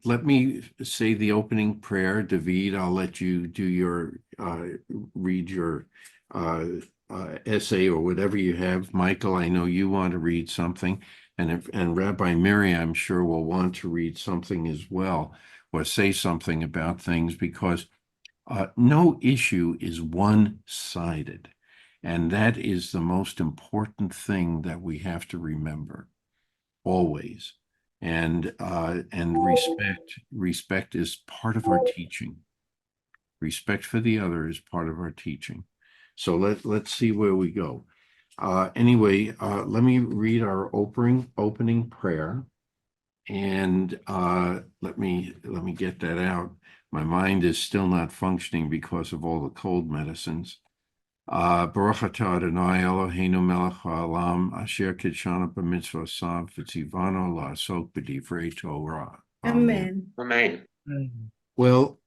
let me say the opening prayer. David, I'll let you do your read your essay or whatever you have. Michael, I know you want to read something, and Rabbi Mary, I'm sure will want to read something as well, or say something about things, because no issue is one-sided, and that is the most important thing that we have to remember always. And respect is part of our teaching. Respect for the other is part of our teaching. So let's see where we go. Anyway, let me read our opening prayer, and let me get that out. My mind is still not functioning because of all the cold medicines. Baruch atah Adonai Eloheinu melech haolam asher kitshanu b'mitzvosav v'tzivanu la'asok b'divrei Torah. Amen. Amen. Well,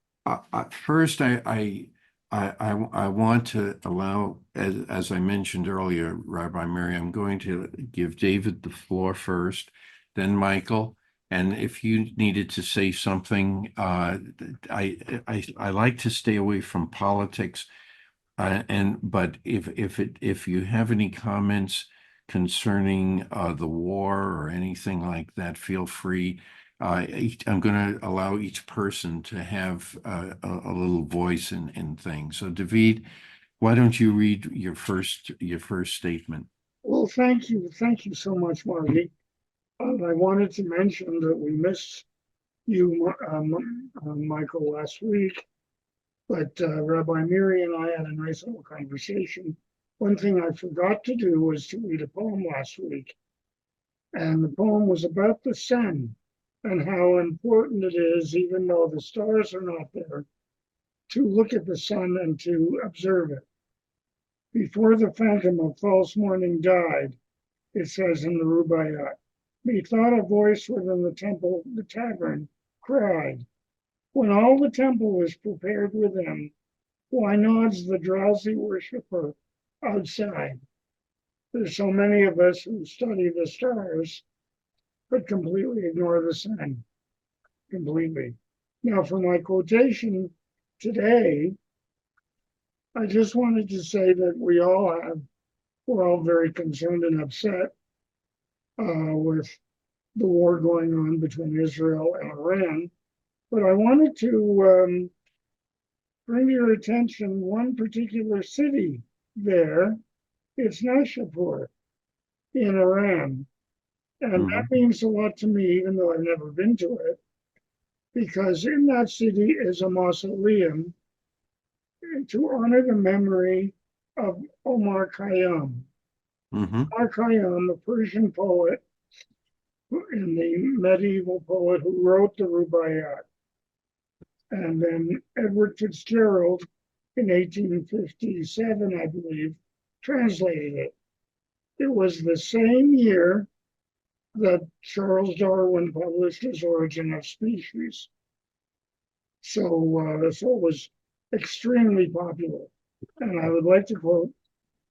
first, I want to allow, as I mentioned earlier, Rabbi Mary, I'm going to give David the floor first, then Michael, and if you needed to say something, I like to stay away from politics. But if you have any comments concerning the war or anything like that, feel free. I'm going to allow each person to have a little voice in things. So, David, why don't you read your first statement? Well, thank you so much, Marty. I wanted to mention that we missed you, Michael, last week. But Rabbi Miri and I had a nice little conversation. One thing I forgot to do was to read a poem last week. And the poem was about the sun and how important it is, even though the stars are not there, to look at the sun and to observe it. Before the phantom of false morning died, it says in the Rubaiyat, methought a voice within the temple, the tavern, cried, when all the temple was prepared within, why nods the drowsy worshiper outside? There's so many of us who study the stars, but completely ignore the sun. Completely. Now, for my quotation today, I just wanted to say that we're all very concerned and upset with the war going on between Israel and Iran. But I wanted to bring to your attention one particular city there. It's Nashapur in Iran. And that means a lot to me, even though I've never been to it, because in that city is a mausoleum to honor the memory of Omar Khayyam. Omar Khayyam, a Persian poet, and the medieval poet who wrote the Rubaiyat. And then Edward Fitzgerald in 1857, I believe, translated it. It was the same year that Charles Darwin published his Origin of Species. So it was extremely popular. And I would like to quote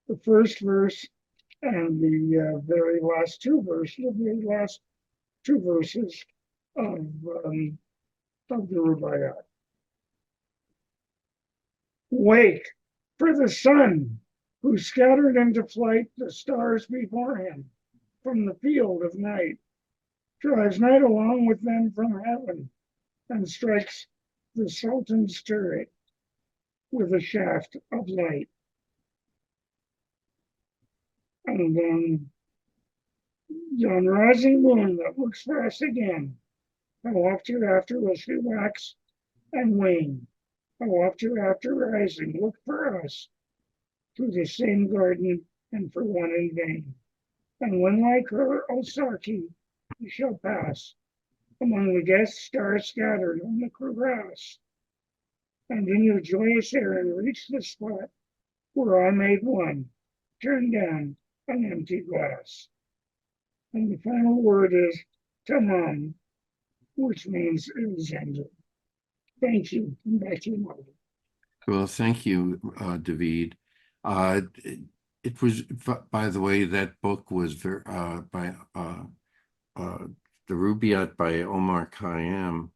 the first verse and the very last two verses of the Rubaiyat. Wake, for the sun, who scattered into flight the stars before him from the field of night, drives night along with them from heaven, and strikes the Sultan's turret with a shaft of light. And then yon rising moon that looks for us again, how oft hereafter will she wax and wane? How oft hereafter rising, look for us through the same garden and for one in vain. And when like her, O Saki, you shall pass among the guest stars scattered on the crevasse, and in your joyous errand reach the spot where I made one, turn down an empty glass. And the final word is tamam, which means it is ended. Thank you. And back to you, Marty. Well, thank you, David. It was, by the way, that book was by the Rubaiyat by Omar Khayyam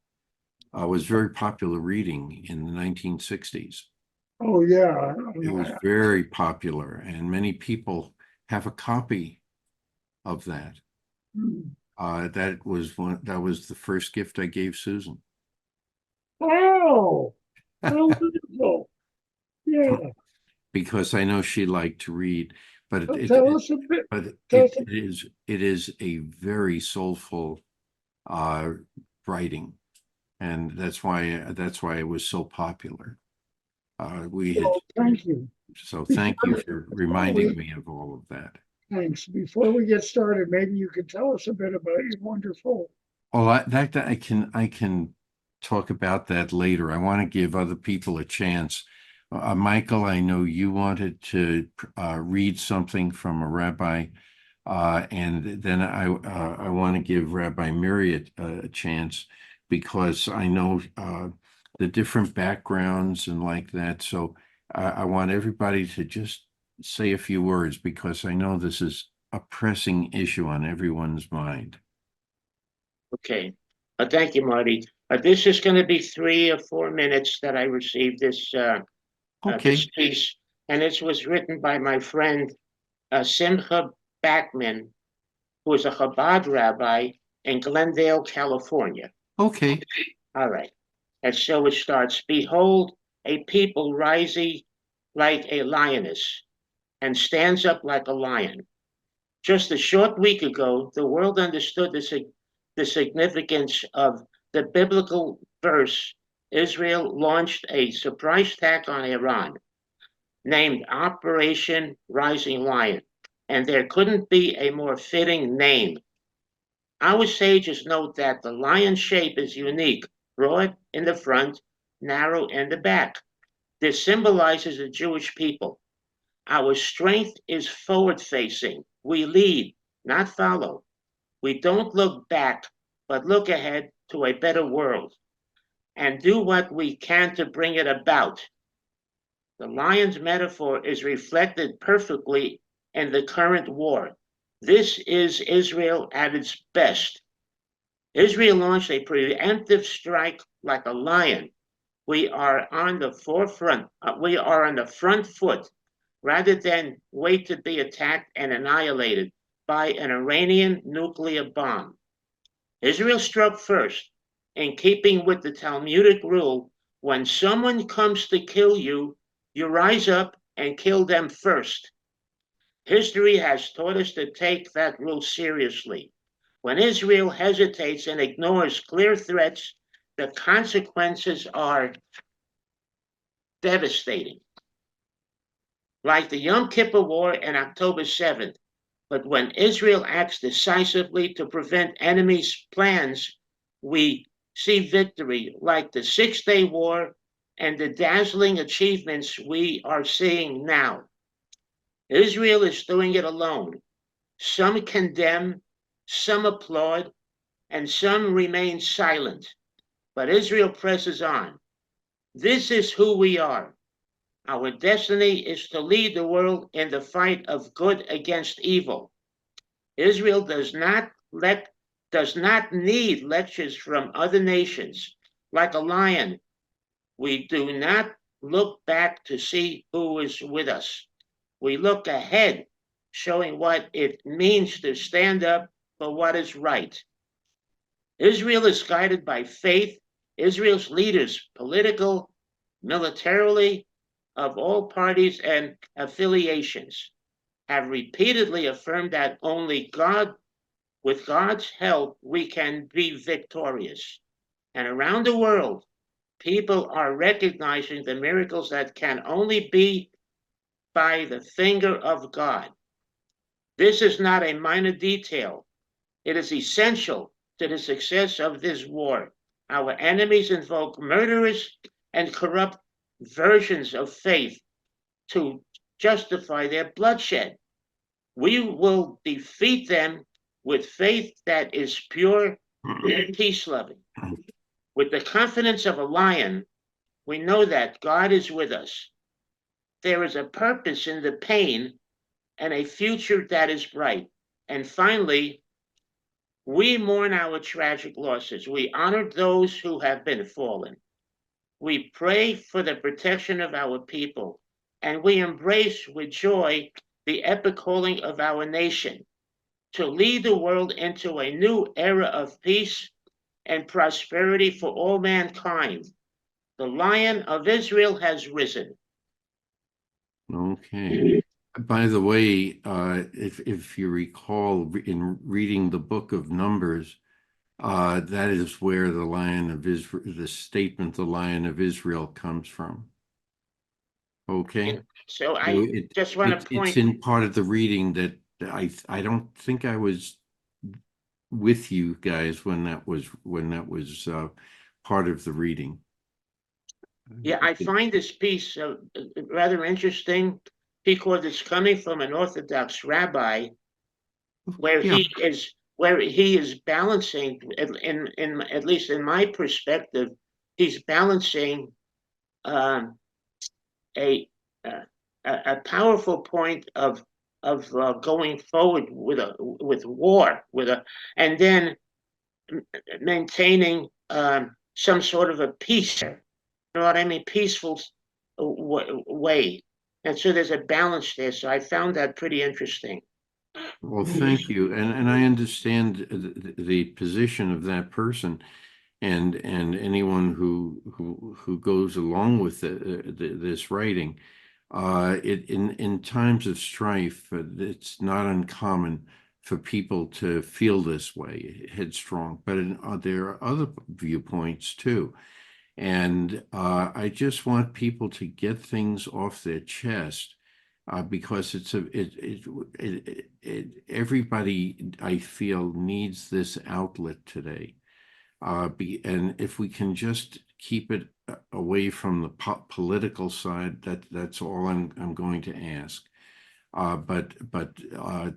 was very popular reading in the 1960s. Oh, yeah. It was very popular, and many people have a copy of that. That was the first gift I gave Susan. Oh, how wonderful. Yeah. Because I know she liked to read, but So tell us a bit. but Tell us it is a very soulful uh writing, and that's why it was so popular. We had thank you. So Before, thank you for before reminding we, me of all of that. thanks. Before we get started, maybe you could tell us a bit about your wonderful. Oh, that I can talk about that later. I want to give other people a chance. Michael, I know you wanted to read something from a rabbi, and then I want to give Rabbi Miri a chance because I know the different backgrounds and like that. So I want everybody to just say a few words because I know this is a pressing issue on everyone's mind. Okay. Thank you, Marty. This is going to be 3 or 4 minutes that I received Okay. this piece, and this was written by my friend Simcha Backman, who is a Chabad rabbi in Glendale, California. Okay. All right. And so it starts. Behold, a people rising like a lioness and stands up like a lion. Just a short week ago, the world understood the significance of the biblical verse. Israel launched a surprise attack on Iran named Operation Rising Lion, and there couldn't be a more fitting name. Our sages note that the lion shape is unique, broad in the front, narrow in the back. This symbolizes the Jewish people. Our strength is forward facing. We lead, not follow. We don't look back, but look ahead to a better world and do what we can to bring it about. The lion's metaphor is reflected perfectly in the current war. This is Israel at its best. Israel launched a preemptive strike like a lion. We are on the forefront. We are on the front foot rather than wait to be attacked and annihilated by an Iranian nuclear bomb. Israel struck first, in keeping with the Talmudic rule when someone comes to kill you, you rise up and kill them first. History has taught us to take that rule seriously. When Israel hesitates and ignores clear threats, the consequences are devastating. Like the Yom Kippur War and October 7th, but when Israel acts decisively to prevent enemies' plans, we see victory, like the Six-Day War and the dazzling achievements we are seeing now. Israel is doing it alone. Some condemn, some applaud, and some remain silent. But Israel presses on. This is who we are. Our destiny is to lead the world in the fight of good against evil. Israel does not need lectures from other nations. Like a lion, we do not look back to see who is with us. We look ahead, showing what it means to stand up for what is right. Israel is guided by faith. Israel's leaders, political, militarily, of all parties and affiliations, have repeatedly affirmed that only God, with God's help, we can be victorious. And around the world, people are recognizing the miracles that can only be by the finger of God. This is not a minor detail. It is essential to the success of this war. Our enemies invoke murderous and corrupt versions of faith to justify their bloodshed. We will defeat them with faith that is pure and peace loving. With the confidence of a lion, we know that God is with us. There is a purpose in the pain and a future that is bright. And finally, We mourn our tragic losses. We honor those who have been fallen. We pray for the protection of our people, and we embrace with joy the epic calling of our nation to lead the world into a new era of peace and prosperity for all mankind. The Lion of Israel has risen. Okay. By the way, if you recall in reading the book of Numbers, that is where the Lion of Israel, the statement, the Lion of Israel comes from. Okay. And so So I just want to it's point, in part of the reading that I don't think I was with you guys when that was part of the reading. yeah, I find this piece rather interesting because it's coming from an Orthodox rabbi Yeah. where he is balancing in at least in my perspective, he's balancing um, a, uh, a powerful point of going forward with war and then maintaining some sort of a peace. You know what I mean? Peaceful way. And so there's a balance there. So I found that pretty interesting. Well, thank you. And I understand the position of that person and anyone who goes along with this writing. In times of strife, it's not uncommon for people to feel this way, headstrong. But there are other viewpoints too. And I just want people to get things off their chest because everybody I feel needs this outlet today. And if we can just keep it away from the political side, that's all I'm going to ask. But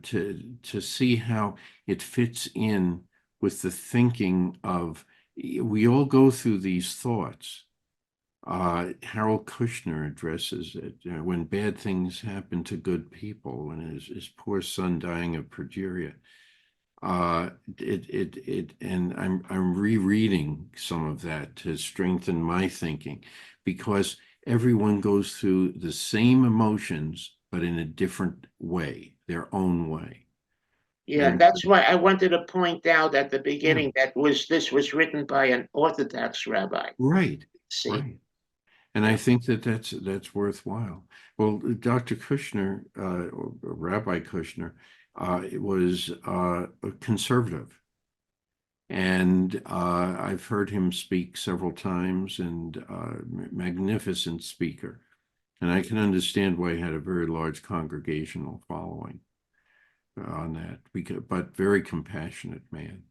to see how it fits in with the thinking of we all go through these thoughts. Harold Kushner addresses it when bad things happen to good people, when his poor son dying of progeria. And I'm rereading some of that to strengthen my thinking because everyone goes through the same emotions, but in a different way, their own way. Yeah, And that's why I wanted to point out at the yeah, beginning this was written by an Orthodox rabbi. right, See, right. And I think that's worthwhile. Well, Dr. Kushner, or Rabbi Kushner, was a conservative. And I've heard him speak several times and magnificent speaker. And I can understand why he had a very large congregational following on that, but very compassionate man.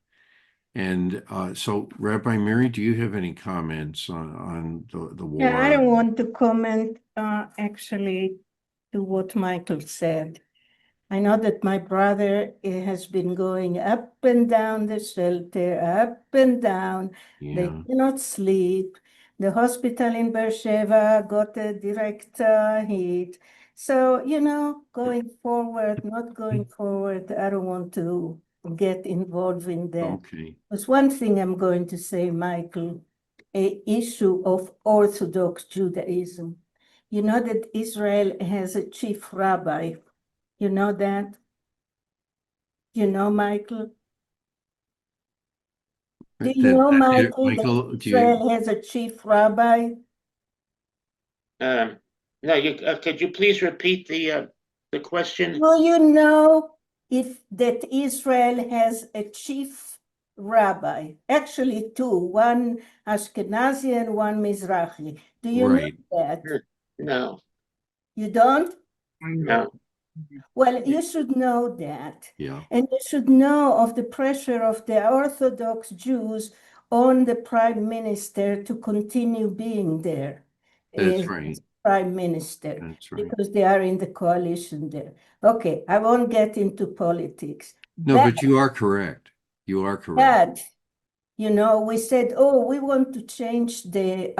And so, Rabbi Mary, do you have any comments on the Yeah, I war? don't want to comment actually to what Michael said. I know that my brother has been going up and down the shelter, up and down. They Yeah, cannot sleep. The hospital in Beersheba got a direct hit. So, going forward, not going forward, I don't want to get involved in that. okay. There's one thing I'm going to say, Michael, a issue of Orthodox Judaism. You know that Israel has a chief rabbi. You know that? You know, Michael? Do you know, Michael, that Michael, do you? Israel has a chief rabbi? no, could you please repeat the question? Do you know if that Israel has a chief rabbi? Actually, two, one Ashkenazi and one Mizrahi. Do you know Right. that? No, You don't? no. Well, you should know that. Yeah, And you should know of the pressure of the Orthodox Jews on the prime minister to continue being there that's as right. prime minister That's right. because they are in the coalition there. Okay, I won't get into politics. No, but you are correct. You are correct. But we said, oh, we want to change the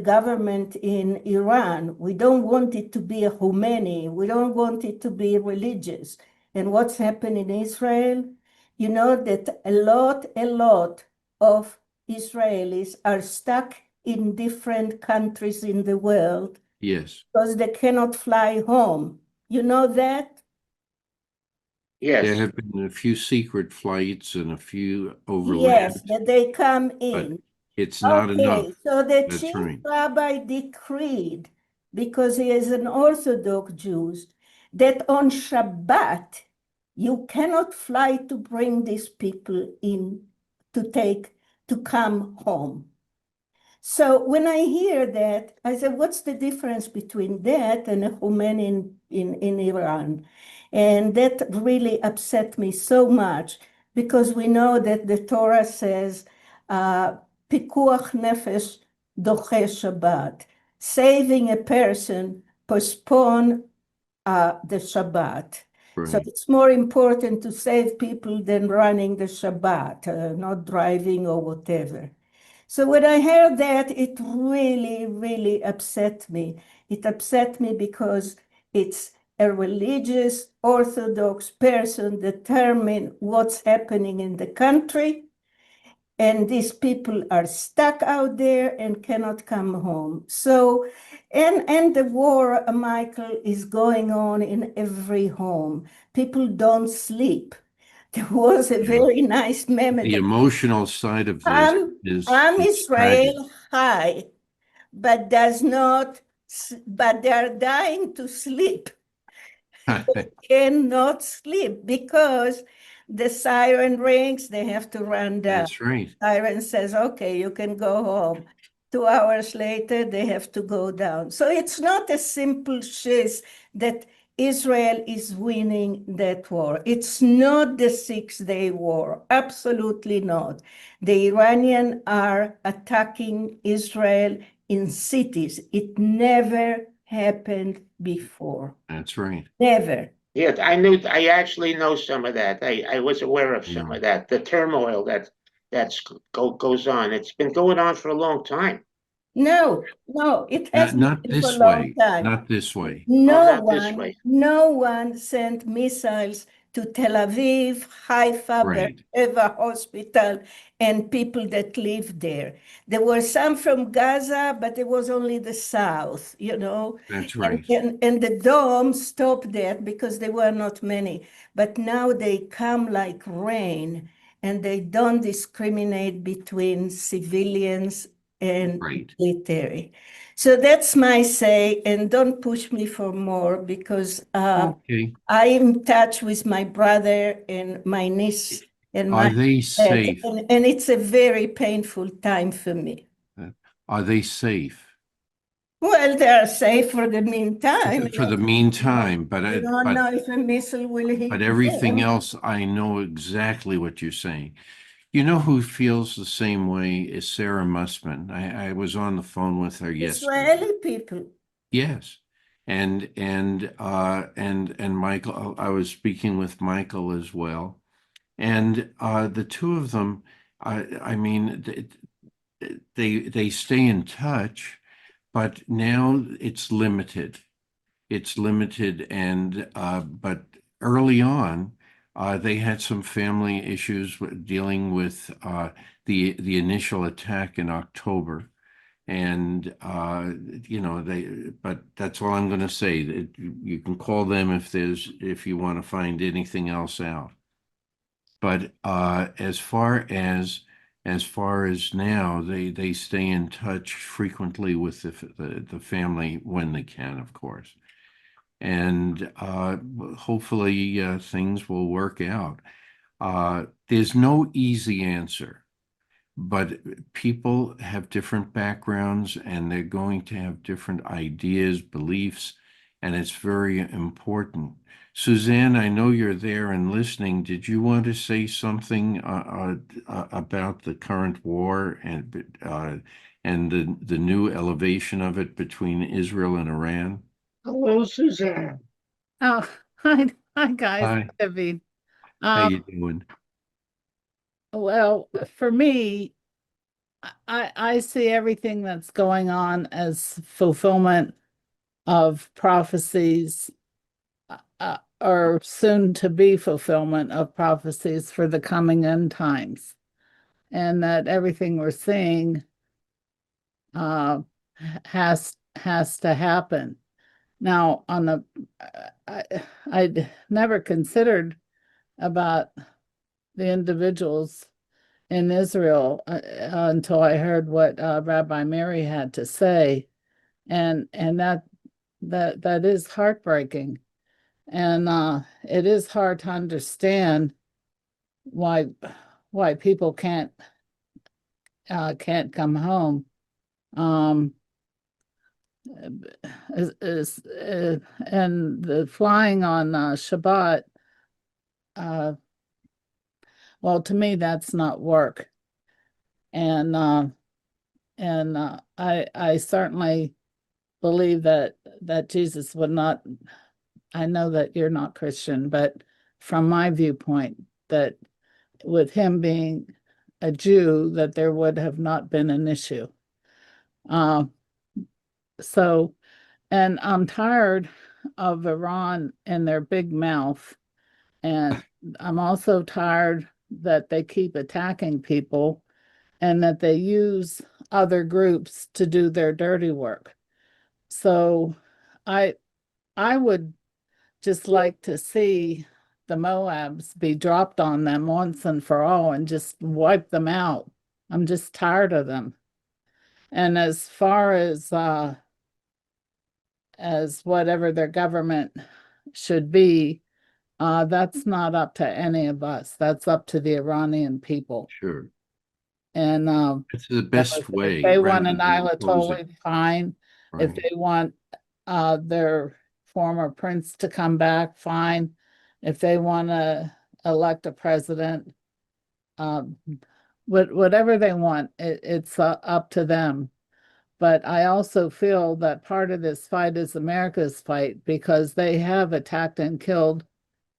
government in Iran. We don't want it to be a Khomeini. We don't want it to be religious. And what's happened in Israel? You know that a lot of Israelis are stuck in different countries in the world Yes, because they cannot fly home. You know that? there Yes, have been a few secret flights and a few Yes, overland, that they come but in. it's not enough. Okay, so the That's chief right. rabbi decreed, because he is an Orthodox Jew, that on Shabbat you cannot fly to bring these people in to come home. So when I hear that, I said, what's the difference between that and a Khomeini in Iran? And that really upset me so much because we know that the Torah says, Pikuach nefesh doche Shabbat. Saving a person postpone the Shabbat. So Right. it's more important to save people than running the Shabbat, not driving or whatever. So when I heard that, it really upset me. It upset me because it's a religious Orthodox person determine what's happening in the country, and these people are stuck out there and cannot come home. So, and the war, Michael, is going on in every home. People don't sleep. There was a Yeah. very nice meme. The emotional side of this Am is tragic. Israel high, but does not, but they are dying to sleep. Cannot sleep because the siren rings, they have to run down. That's right. Siren says, okay, you can go home. 2 hours later, they have to go down. So it's not a simple shiz that Israel is winning that war. It's not the 6-day war, absolutely not. The Iranians are attacking Israel in cities. It never happened before. That's right. Never. yeah, I actually know some of that. I was aware of some Yeah. of that, the turmoil goes on. It's been going on for a long time. No, it hasn't Not been for a this long way. time. Not this way. Oh, not this way. No one sent missiles to Tel Aviv, Haifa, Right. Beersheba hospital, and people that live there. There were some from Gaza, but it was only the south, you know. That's right. And the dome stopped that because there were not many. But now they come like rain, and they don't discriminate between civilians and Right. military. So that's my say, and don't push me for more because Okay. I am in touch with my brother and my niece and Are my they dad, safe? and it's a very painful time for me. Are they safe? Well, they are safe for the meantime. For the meantime, but You don't know if a missile will hit everything them. else, I know exactly what you're saying. You know who feels the same way is Sarah Mussman. I was on the phone with her yesterday. Israeli people. Yes. And Michael, I was speaking with Michael as well. And the two of them, I mean, they stay in touch, but now it's limited. It's limited, and but early on, they had some family issues dealing with the initial attack in October, and you know they. But that's all I'm going to say. That you can call them if you want to find anything else out. But as far as now, they stay in touch frequently with the family when they can, of course. And hopefully things will work out. There's no easy answer, but people have different backgrounds and they're going to have different ideas, beliefs, and it's very important. Suzanne, I know you're there and listening. Did you want to say something about the current war and the new elevation of it between Israel and Iran? Hello, Suzanne. Oh, hi guys, Hi, David. how you Um, doing? well, for me, I see everything that's going on as fulfillment of prophecies or soon to be fulfillment of prophecies for the coming end times. And that everything we're seeing has to happen. Now, on the I'd never considered about the individuals in Israel until I heard what Rabbi Mary had to say, and that is heartbreaking, and it is hard to understand why people can't come home. And the flying on Shabbat, well, to me, that's not work. And I certainly believe that Jesus would not. I know that you're not Christian, but from my viewpoint, that with him being a Jew, that there would have not been an issue. So, and I'm tired of Iran and their big mouth. And I'm also tired that they keep attacking people and that they use other groups to do their dirty work. So I would just like to see the Moabs be dropped on them once and for all and just wipe them out. I'm just tired of them. And as far as whatever their government should be, that's not up to any of us. That's up to the Iranian people. Sure. And It's the best way. if they want rather an than opposing. Ayatollah, fine. If Right. they want their former prince to come back, fine. If they want to elect a president, whatever they want, it's up to them. But I also feel that part of this fight is America's fight because they have attacked and killed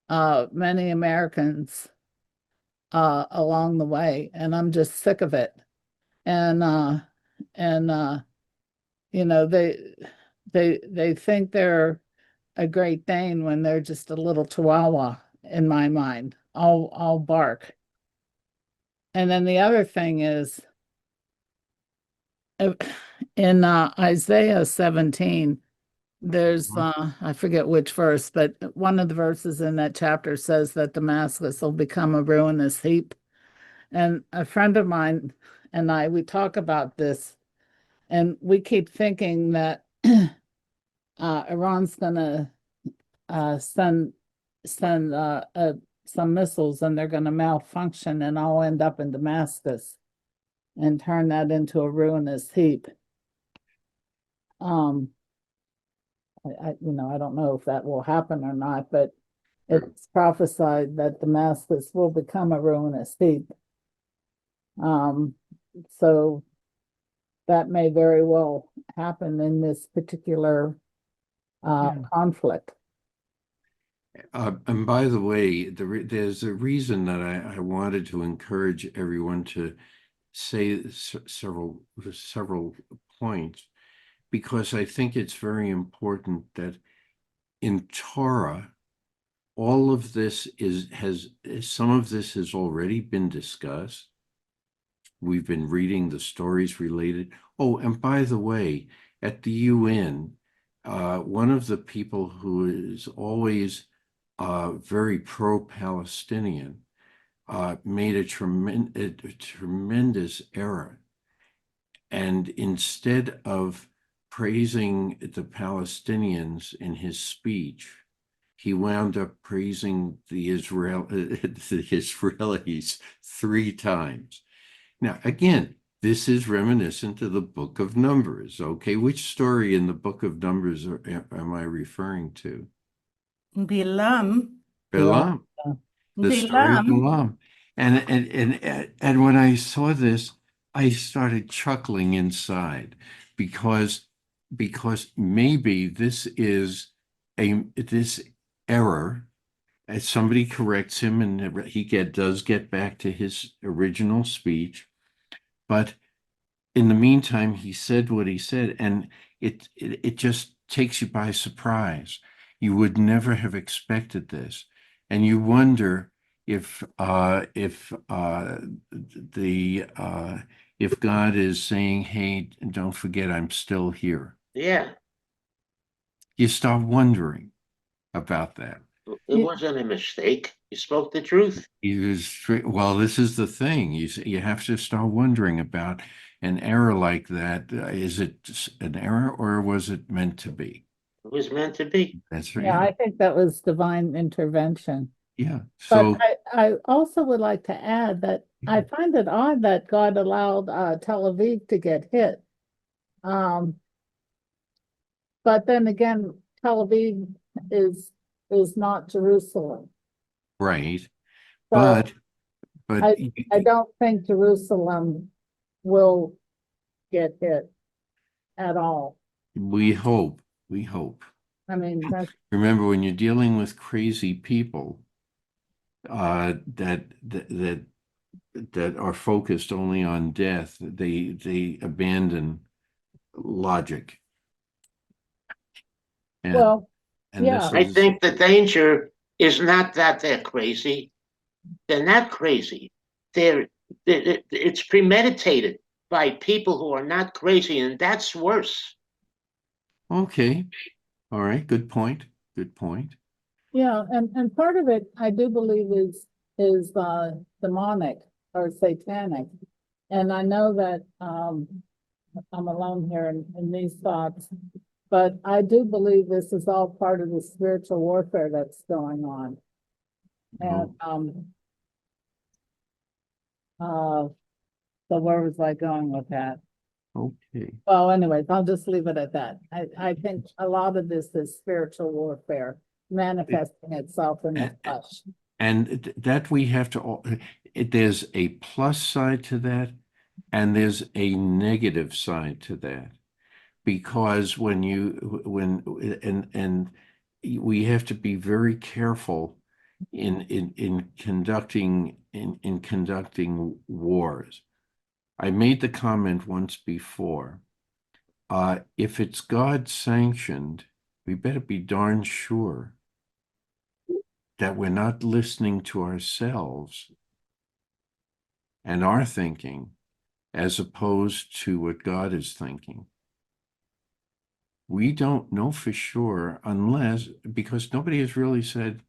many Americans along the way, and I'm just sick of it. And you know, they think they're a Great Dane when they're just a little Chihuahua in my mind, all bark. And then the other thing is in Isaiah 17, there's I forget which verse, but one of the verses in that chapter says that Damascus will become a ruinous heap. And a friend of mine and we talk about this, and we keep thinking that Iran's gonna send some missiles and they're gonna malfunction and I'll end up in Damascus and turn that into a ruinous heap. I don't know if that will happen or not, but it's prophesied that Damascus will become a ruinous heap. So that may very well happen in this particular conflict. And by the way, there's a reason that I wanted to encourage everyone to say several points, because I think it's very important that in Torah, all of this some of this has already been discussed. We've been reading the stories related. Oh, and by the way, at the UN, one of the people who is always very pro-Palestinian made a tremendous error. And instead of praising the Palestinians in his speech, he wound up praising the Israelis 3 times. Now, again, this is reminiscent of the Book of Numbers. Okay, which story in the Book of Numbers am I referring to? Bilam. Balaam. The story of Bilam. Balaam. And when I saw this, I started chuckling inside because maybe this is this error, as somebody corrects him and he does get back to his original speech, but in the meantime he said what he said, and it just takes you by surprise. You would never have expected this. And you wonder if if God is saying, hey, don't forget I'm still here. Yeah, You start wondering about that. it Yeah. wasn't a mistake. You spoke the truth. Well, this is the thing. You have to start wondering about an error like that. Is it an error or was it meant to be? It was meant to be. That's Yeah, right. I think that was divine intervention. Yeah. But So I also would like to add that I find it odd that God allowed Tel Aviv to get hit. Um, but then again, Tel Aviv is is not Jerusalem. right. So But I don't think Jerusalem will get hit at all. we hope. We hope. I mean, that's Remember, when you're dealing with crazy people that are focused only on death, they abandon logic. And well, and yeah. this I is think the danger is not that they're crazy. They're not crazy. It's premeditated by people who are not crazy, and that's worse. okay. All right. Good point. Good point. Yeah, and part of it I do believe is demonic or satanic. And I know that I'm alone here in these thoughts, but I do believe this is all part of the spiritual warfare that's going on. And so where was I going with that? Okay. Well, anyways, I'll just leave it at that. I think a lot of this is spiritual warfare manifesting itself in the flesh. And that we have to, there's a plus side to that, and there's a negative side to that. Because and we have to be very careful in conducting wars. I made the comment once before. If it's God sanctioned, we better be darn sure that we're not listening to ourselves and our thinking as opposed to what God is thinking. We don't know for sure because nobody has really said,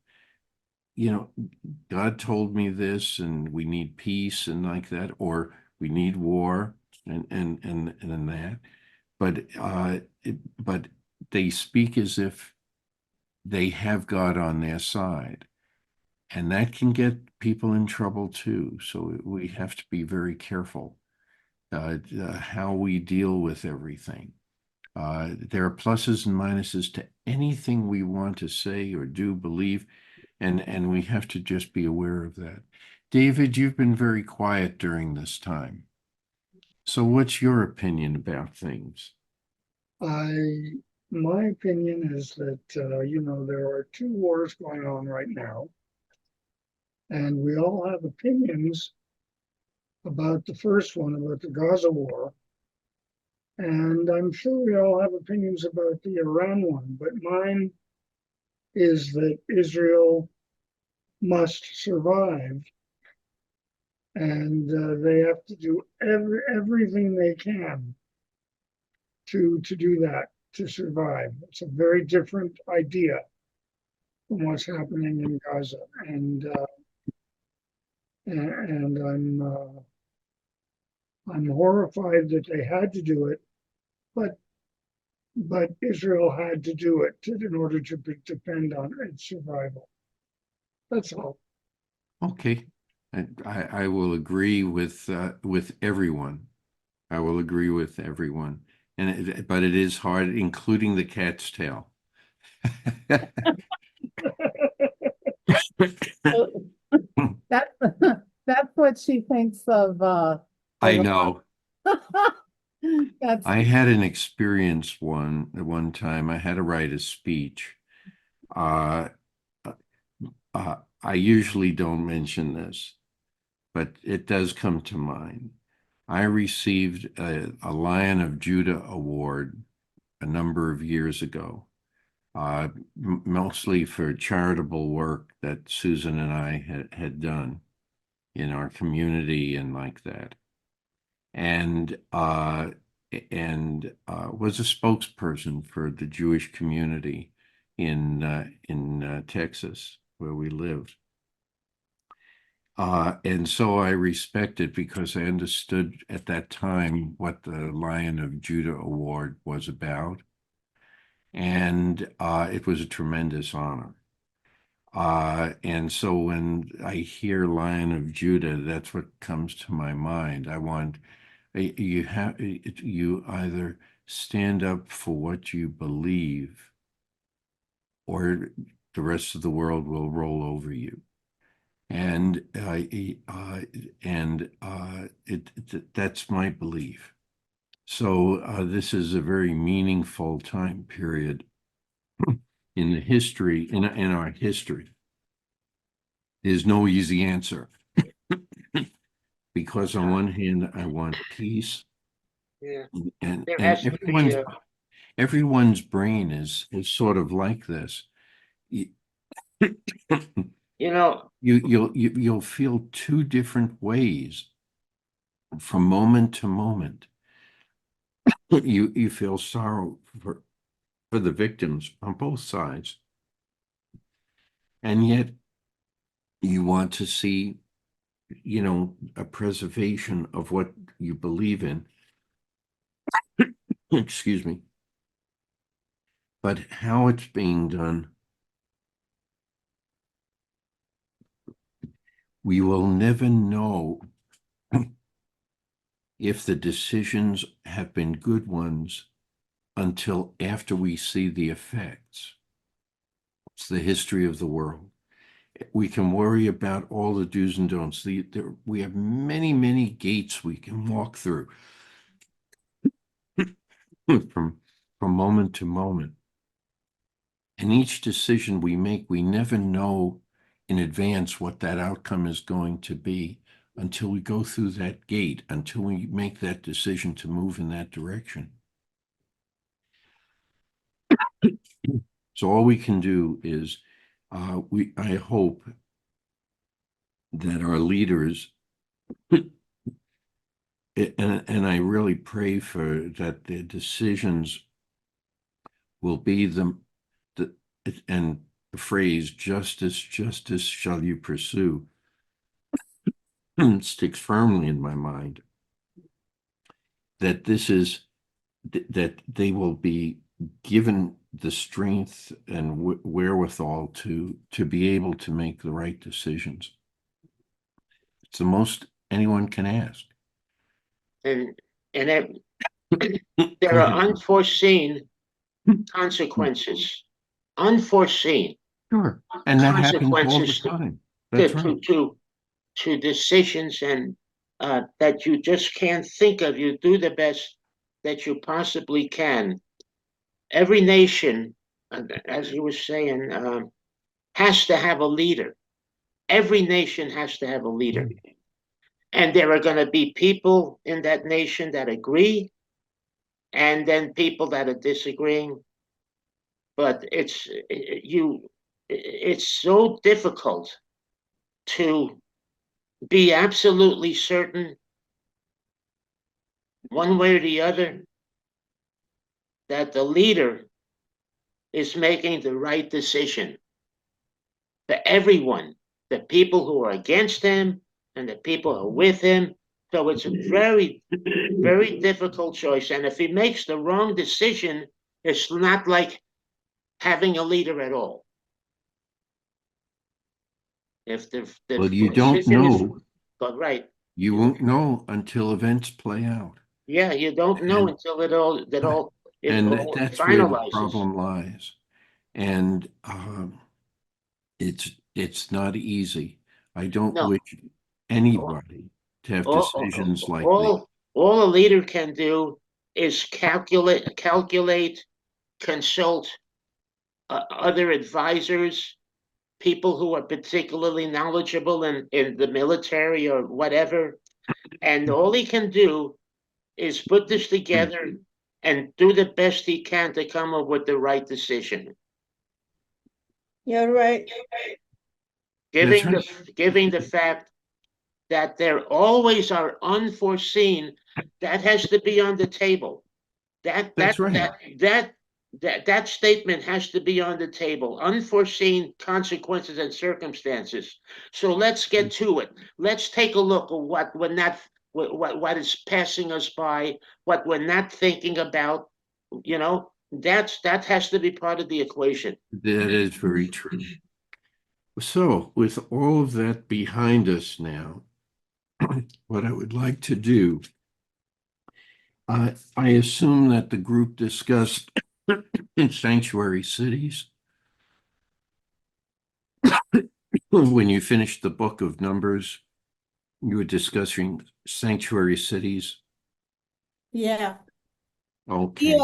God told me this and we need peace and like that, or we need war and that. But they speak as if they have God on their side. And that can get people in trouble too. So we have to be very careful how we deal with everything. There are pluses and minuses to anything we want to say or do, believe, and we have to just be aware of that. David, you've been very quiet during this time. So what's your opinion about things? My opinion is that, there are two wars going on right now, and we all have opinions about the first one, about the Gaza war. And I'm sure we all have opinions about the Iran one, but mine is that Israel must survive, and they have to do everything they can to do that, to survive. It's a very different idea from what's happening in Gaza, and I'm horrified that they had to do it, but Israel had to do it in order to depend on its survival. That's all. Okay, I will agree with everyone. I will agree with everyone, but it is hard, including the cat's tail. That's that's what she thinks of I know. that's I had an experience one time. I had to write a speech. Uh, I usually don't mention this, but it does come to mind. I received a Lion of Judah award a number of years ago mostly for charitable work that Susan and I had done in our community and like that. And was a spokesperson for the Jewish community in Texas, where we lived. And so I respect it because I understood at that time what the Lion of Judah Award was about. And it was a tremendous honor. And so when I hear Lion of Judah, that's what comes to my mind. You either stand up for what you believe, or the rest of the world will roll over you. And that's my belief. So this is a very meaningful time period in the history, in our history. There's no easy answer. Because on one hand, I want peace, Yeah, and there has to be everyone's brain is sort of like this. You, you know, you'll feel two different ways from moment to moment. You feel sorrow for the victims on both sides, and yet you want to see, a preservation of what you believe in. Excuse me. But how it's being done, we will never know if the decisions have been good ones until after we see the effects. It's the history of the world. We can worry about all the do's and don'ts. We have many, many gates we can walk through from moment to moment. And each decision we make, we never know in advance what that outcome is going to be until we go through that gate, until we make that decision to move in that direction. So all we can do is, I hope that our leaders, and I really pray for that their decisions will be and the phrase justice shall you pursue sticks firmly in my mind, that that they will be given the strength and wherewithal to be able to make the right decisions. It's the most anyone can ask. and there are unforeseen consequences, unforeseen Sure. And that happens all the consequences time. That's right. to decisions and that you just can't think of. You do the best that you possibly can. Every nation, as you were saying, has to have a leader. Every nation has to have a leader. And there are going to be people in that nation that agree, and then people that are disagreeing. But it's so difficult to be absolutely certain one way or the other that the leader is making the right decision for everyone, the people who are against him and the people who are with him. So it's a very, very difficult choice. And if he makes the wrong decision, it's not like having a leader at all. If the Well, you don't know. But right. You won't know until events play out. Yeah, you don't know until it all that's where the finalizes. problem lies. And it's not easy. I don't wish anybody to have decisions like this. All a leader can do is calculate, consult other advisors, people who are particularly knowledgeable in the military or whatever. And all he can do is put this together and do the best he can to come up with the right decision. You're right. Giving right. giving the fact that there always are unforeseen, that has to be on the table. That's right. That statement has to be on the table. Unforeseen consequences and circumstances. So let's get to it. Let's take a look at what is passing us by, what we're not thinking about. That has to be part of the equation. That is very true. So, with all of that behind us now, what I would like to do, I assume that the group discussed in sanctuary cities. When you finished the book of Numbers, you were discussing sanctuary cities. Yeah. Okay.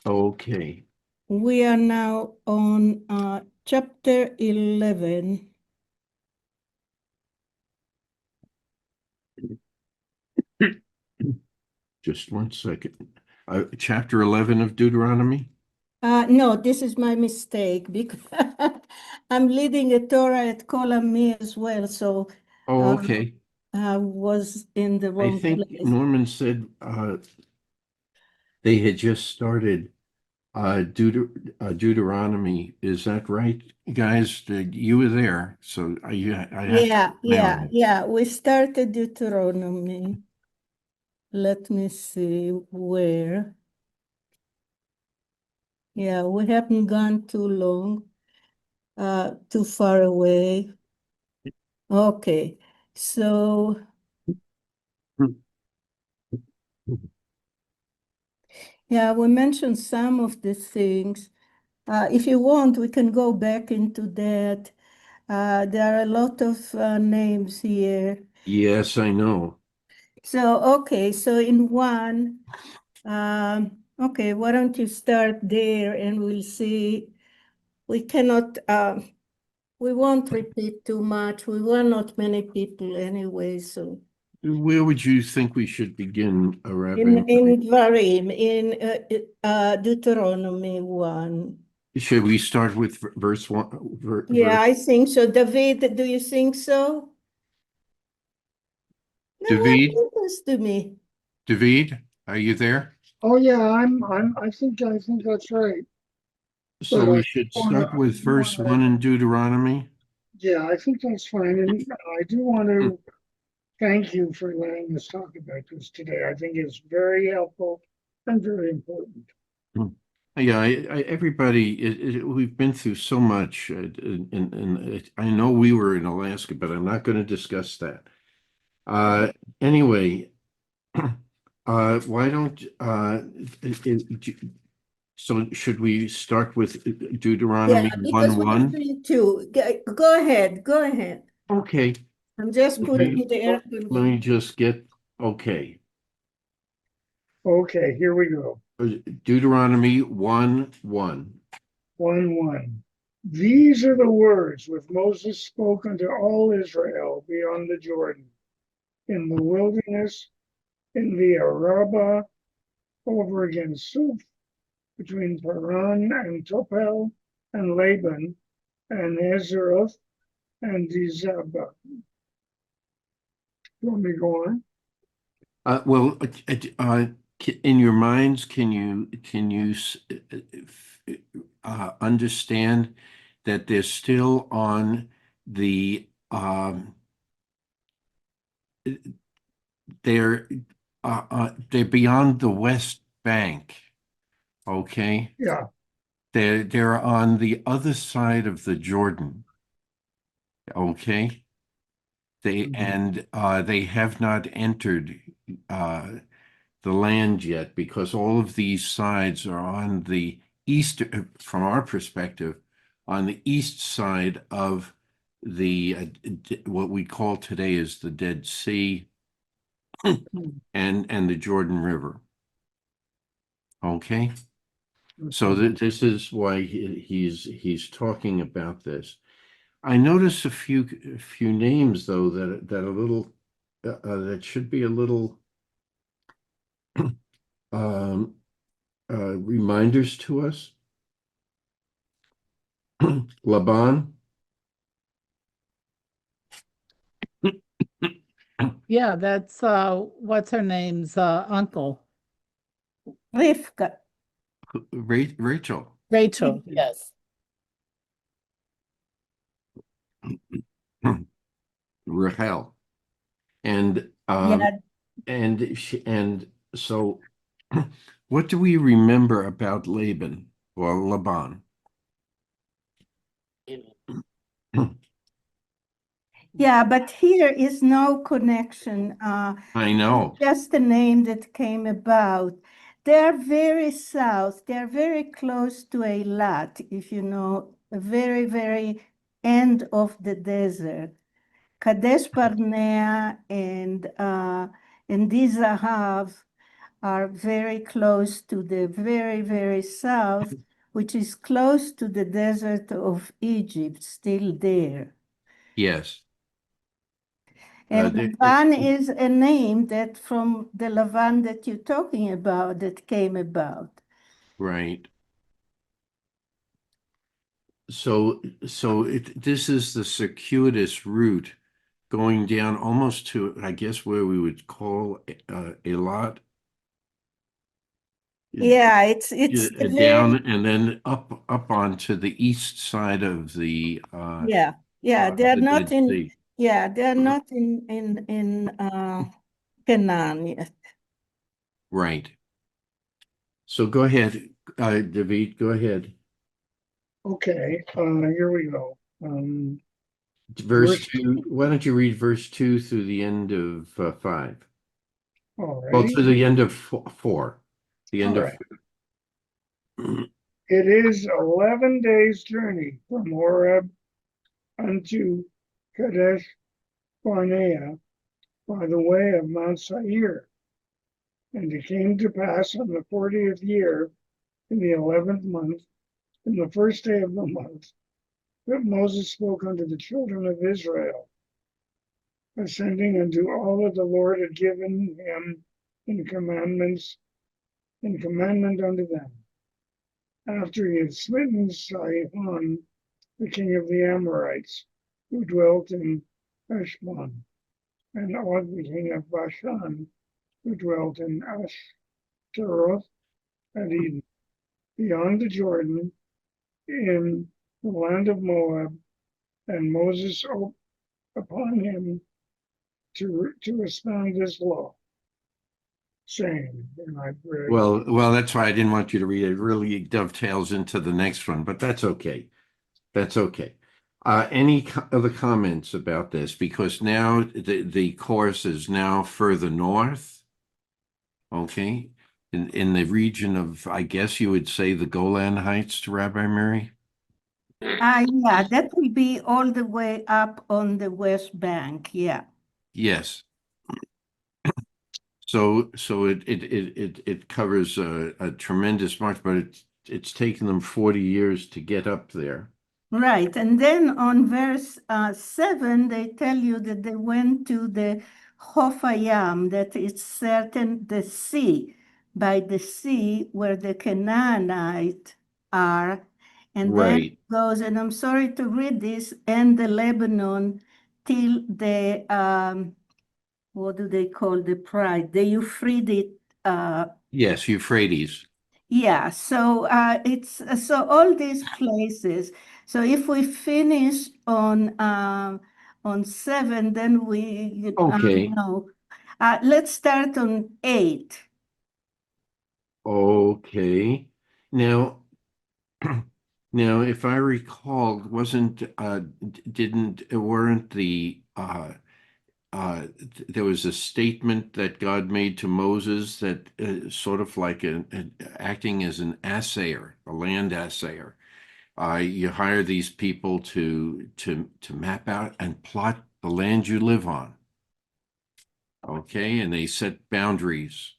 Okay. We are now on chapter 11. Just one second. Chapter 11 of Deuteronomy. No, this is my mistake because I'm leading a Torah at Kolami as well, so Oh, okay. I was in the I wrong think place. Norman said they had just started Deuteronomy. Is that right, guys? You were there, so I have to remember. Yeah. We started Deuteronomy. Let me see where. Yeah, we haven't gone too long, too far away. Okay, so yeah, we mentioned some of the things. If you want, we can go back into that. There are a lot of names here. Yes, I know. So, okay, so in one, okay, why don't you start there and we'll see. We cannot, we won't repeat too much. We were not many people anyway, so. Where would you think we should begin, Rabbi? In Dvarim, in Deuteronomy 1. Should we start with verse 1? Yeah, I think so. David, do you think so? No, what David, happens to me? David, are you there? Oh, yeah, I think that's right. So But we should start with verse 1 in Deuteronomy. yeah, I think that's fine. And I do want to thank you for letting us talk about this today. I think it's very helpful and very important. Yeah, everybody, we've been through so much, and I know we were in Alaska, but I'm not going to discuss that. Anyway, why don't, so should we start with Deuteronomy Yeah, because 1 we're 1? doing two. Go ahead, go ahead. Okay, I'm just let putting me, the air let me conditioner. just get, okay. Okay, here we go. Deuteronomy 1 1. 1:1. These are the words which Moses spoke unto all Israel beyond the Jordan, in the wilderness, in the Arabah, over against Suf, between Paran and Topel, and Laban, and Hazeroth, and Dizabah. You want me to go on? Well, in your minds, can you understand that they're still on the they're they're beyond the West Bank, okay? Yeah. They're on the other side of the Jordan, okay? They have not entered the land yet because all of these sides are on the east, from our perspective, on the east side of the what we call today is the Dead Sea and the Jordan River. Okay, so this is why he's talking about this. I notice a few names though that a little that should be a little um, reminders to us. Laban? Yeah, that's what's her name's uncle. Rivka. Rachel. Rachel, yes. Rachel. And Yeah, and so what do we remember about Laban or Laban? yeah, but here is no connection. I know. Just a name that came about. They're very south. They're very close to Eilat, if you know, very, very end of the desert. Kadesh Barnea and Dizahav are very close to the very, very south, which is close to the desert of Egypt, still there. Yes. And There- Lavan is a name that from the Lavan that you're talking about that came about. right. So this is the circuitous route going down almost to, I guess, where we would call Eilat. Yeah, it's Down very, and then up onto the east side of the yeah, they're not Dead in, Sea. yeah, they're not in Canaan yet. Right. So go ahead, David, go ahead. Okay, here we go. Verse Verse, 2. Why don't you read verse 2 through the end of 5? all Well, right, to the end of 4. The end all of right. It is 11 days' journey from Horeb unto Kadesh Barnea by the way of Mount Seir. And it came to pass on the 40th year, in the 11th month, in the first day of the month, that Moses spoke unto the children of Israel, ascending unto all that the Lord had given him in commandment unto them, after he had smitten Sihon, the king of the Amorites, who dwelt in Heshbon, and Og, the king of Bashan, who dwelt in Ashtaroth and Eden, beyond the Jordan, in the land of Moab, and Moses upon him to expound this law, saying, and I read, well, that's why I didn't want you to read it. It really dovetails into the next one, but that's okay. That's okay. Any other comments about this? Because now the course is now further north. Okay. In the region of, I guess you would say, the Golan Heights, Rabbi Mary? Yeah, that will be all the way up on the West Bank, yeah. Yes. So it covers a tremendous march, but it's taken them 40 years to get up there. Right, and then on verse 7, they tell you that they went to the Hofayam, that is certain the sea, by the sea where the Canaanites are, and then Right. it goes, and I'm sorry to read this, and the Lebanon till the, what do they call the pride? The Euphrates, Yes, Euphrates. yeah, so it's so all these places. So if we finish on 7, then we Okay. no. Let's start on 8. Okay. Now, now, if I recall, wasn't didn't weren't there was a statement that God made to Moses that sort of like acting as an assayer, a land assayer. You hire these people to map out and plot the land you live on. Okay, and they set boundaries.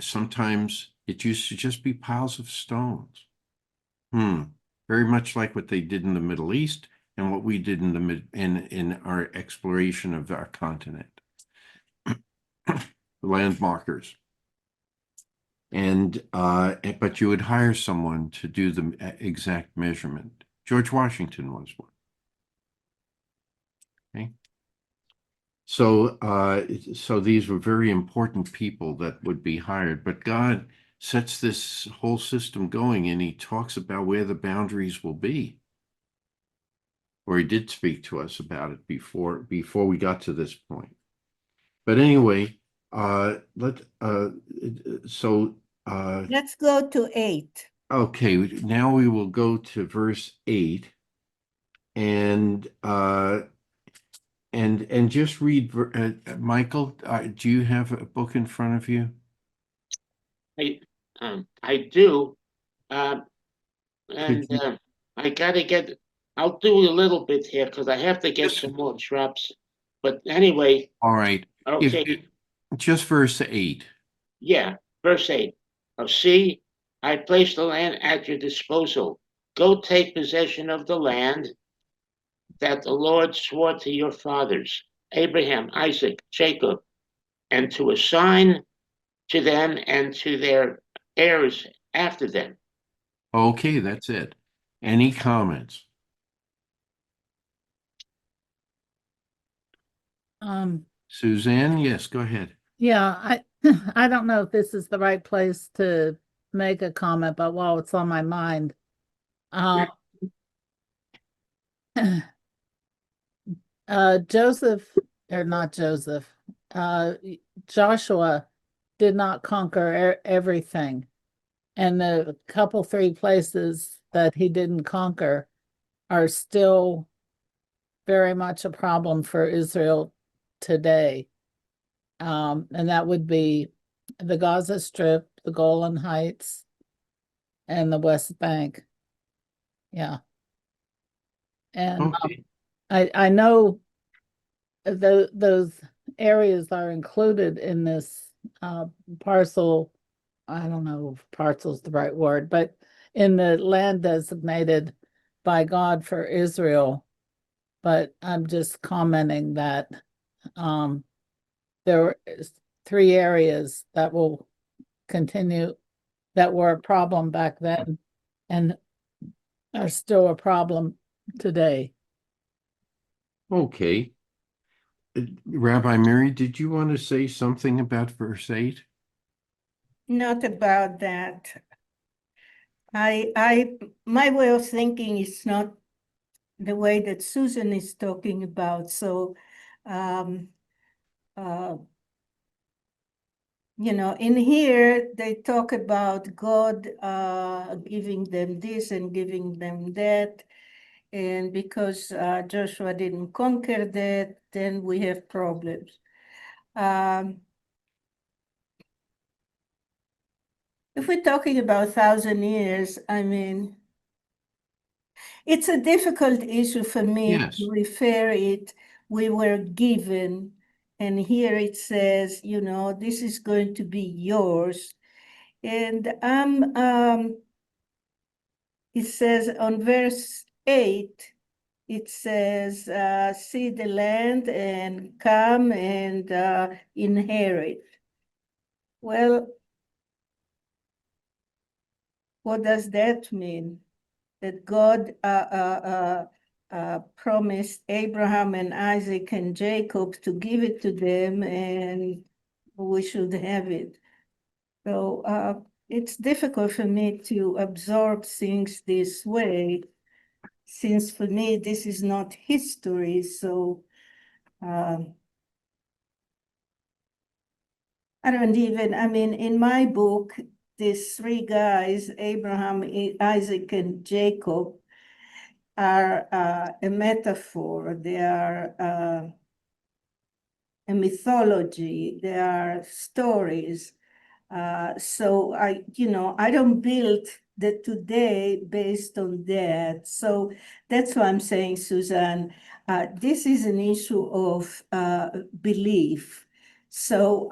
Sometimes it used to just be piles of stones. Very much like what they did in the Middle East and what we did in our exploration of our continent. Land markers. And but you would hire someone to do the exact measurement. George Washington was one. Okay. So so these were very important people that would be hired, but God sets this whole system going and he talks about where the boundaries will be. Or he did speak to us about it before we got to this point. But anyway, so Let's go to 8. okay, now we will go to verse 8 and just read Michael, do you have a book in front of you? I do, Could you- I gotta get. I'll do a little bit here because I have to get Just- some more shrubs. But anyway, All right. If okay, just verse 8. yeah, verse 8. Oh, see, I place the land at your disposal. Go take possession of the land that the Lord swore to your fathers, Abraham, Isaac, Jacob, and to assign to them and to their heirs after them. Okay, that's it. Any comments? Suzanne, yes, go ahead. Yeah, I don't know if this is the right place to make a comment, but while it's on my mind, Joseph, or not Joseph, Joshua did not conquer everything. And the couple, 3 places that he didn't conquer are still very much a problem for Israel today. And that would be the Gaza Strip, the Golan Heights, and the West Bank. Yeah. And Okay. I know those areas are included in this parcel. I don't know if parcel's the right word, but in the land designated by God for Israel. But I'm just commenting that there is 3 areas that will continue that were a problem back then and are still a problem today. Okay. Rabbi Mary, did you want to say something about verse 8? Not about that. My way of thinking is not the way that Susan is talking about. So, in here they talk about God giving them this and giving them that. And because Joshua didn't conquer that, then we have problems. If we're talking about 1,000 years, I mean, it's a difficult issue for me Yes. to refer it. We were given, and here it says, this is going to be yours. And it says on verse 8, it says, see the land and come and inherit. Well, what does that mean? That God promised Abraham and Isaac and Jacob to give it to them, and we should have it. So it's difficult for me to absorb things this way, since for me this is not history. So I don't even, I mean, in my book, these 3 guys, Abraham, Isaac, and Jacob, are a metaphor. They are a mythology. They are stories. So I don't build the today based on that. So that's why I'm saying, Suzanne, this is an issue of belief. So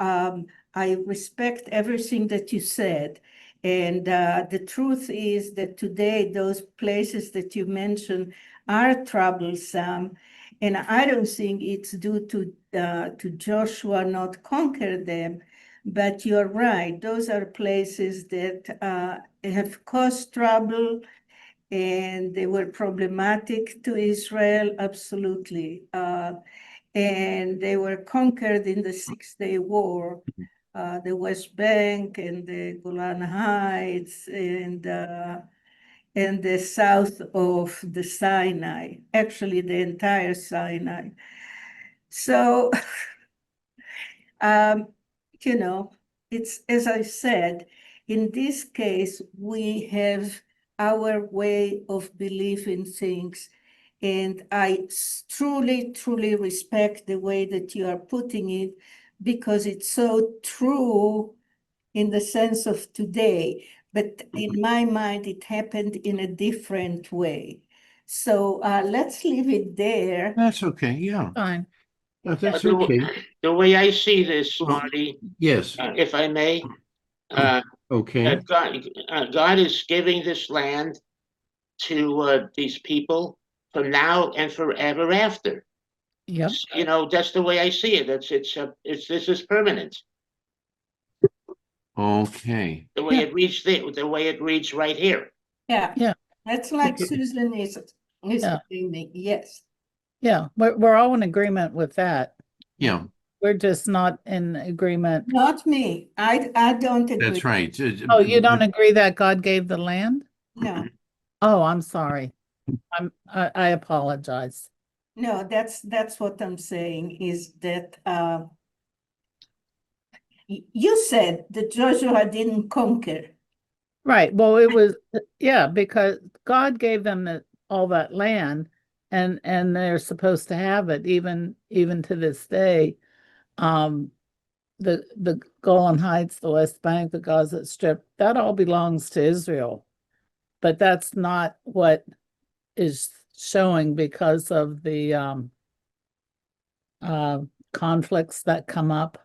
I respect everything that you said. And the truth is that today, those places that you mentioned are troublesome. And I don't think it's due to Joshua not conquer them, But you're right, those are places that have caused trouble and they were problematic to Israel, absolutely. And they were conquered in the Six-Day War, the West Bank and the Golan Heights and the south of the Sinai, actually the entire Sinai. So, you know, it's, as I said, in this case, we have our way of believing things. And I truly, truly respect the way that you are putting it because it's so true in the sense of today. But in my mind, it happened in a different way. So let's leave it there. That's okay, yeah, Fine. that's The, okay. the way I see this, Well, Marty, yes, if I may, okay, God is giving this land to these people from now and forever after. Yep. You know, that's the way I see it. This is permanent. okay. The way Yeah. it reads the way it reads right here. Yeah. Yeah. That's like Okay. Susan is Yeah. claiming, yes. Yeah. We're all in agreement with that. Yeah, We're just not in agreement. Not me. I don't agree. that's right. Oh, you don't agree that God gave the land? No, Oh, I'm sorry. I apologize. no, that's what I'm saying is that you said that Joshua didn't conquer. Right. Well, it was, yeah, because God gave them all that land and they're supposed to have it even to this day. The Golan Heights, the West Bank, the Gaza Strip, that all belongs to Israel. But that's not what is showing because of the conflicts that come up.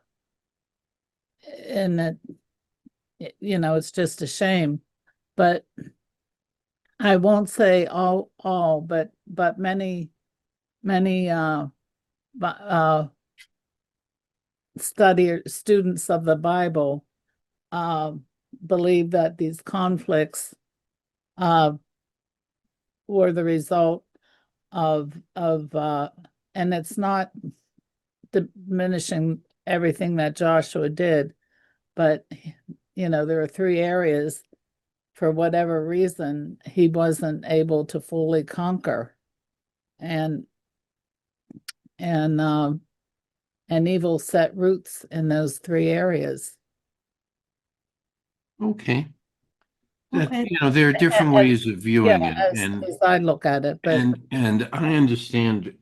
And that, you know, it's just a shame. But I won't say all, but many students of the Bible believe that these conflicts were the result of and it's not diminishing everything that Joshua did, but you know, there are 3 areas for whatever reason he wasn't able to fully conquer, and evil set roots in those 3 areas. Okay. That, Okay. you know, there are different ways of viewing it, As I look at it, but and I understand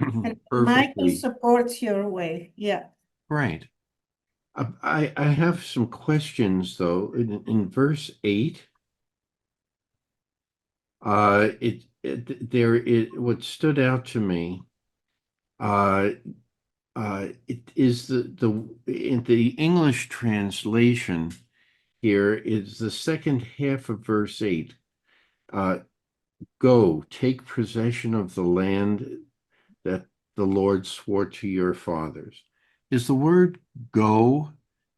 And Michael perfectly. supports your way. Yeah. Right. I have some questions though. In verse 8, what stood out to me, it is in the English translation here is the second half of verse 8. Go, take possession of the land that the Lord swore to your fathers. Is the word go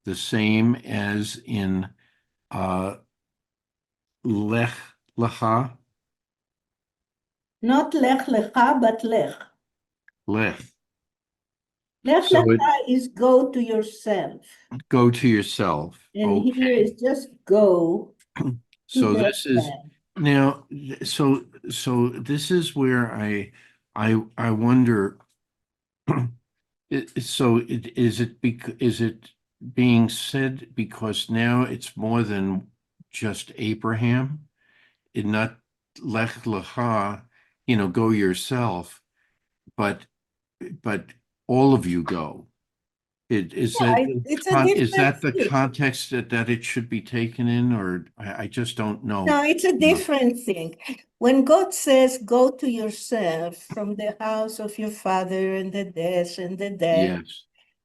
the same as in lech lecha? Not lech lecha, but lech. Lech. Lech So lecha is go to yourself. go to yourself. And here Okay. is just go So to that this is land. now, so this is where I wonder, is it being said because now it's more than just Abraham? It not lech lecha, you know, go yourself, but all of you go. Is Yeah, that it's a different the thing. context that it should be taken in, or I just don't know. No, it's a different thing. When God says, go to yourself from the house of your father and the this and the that,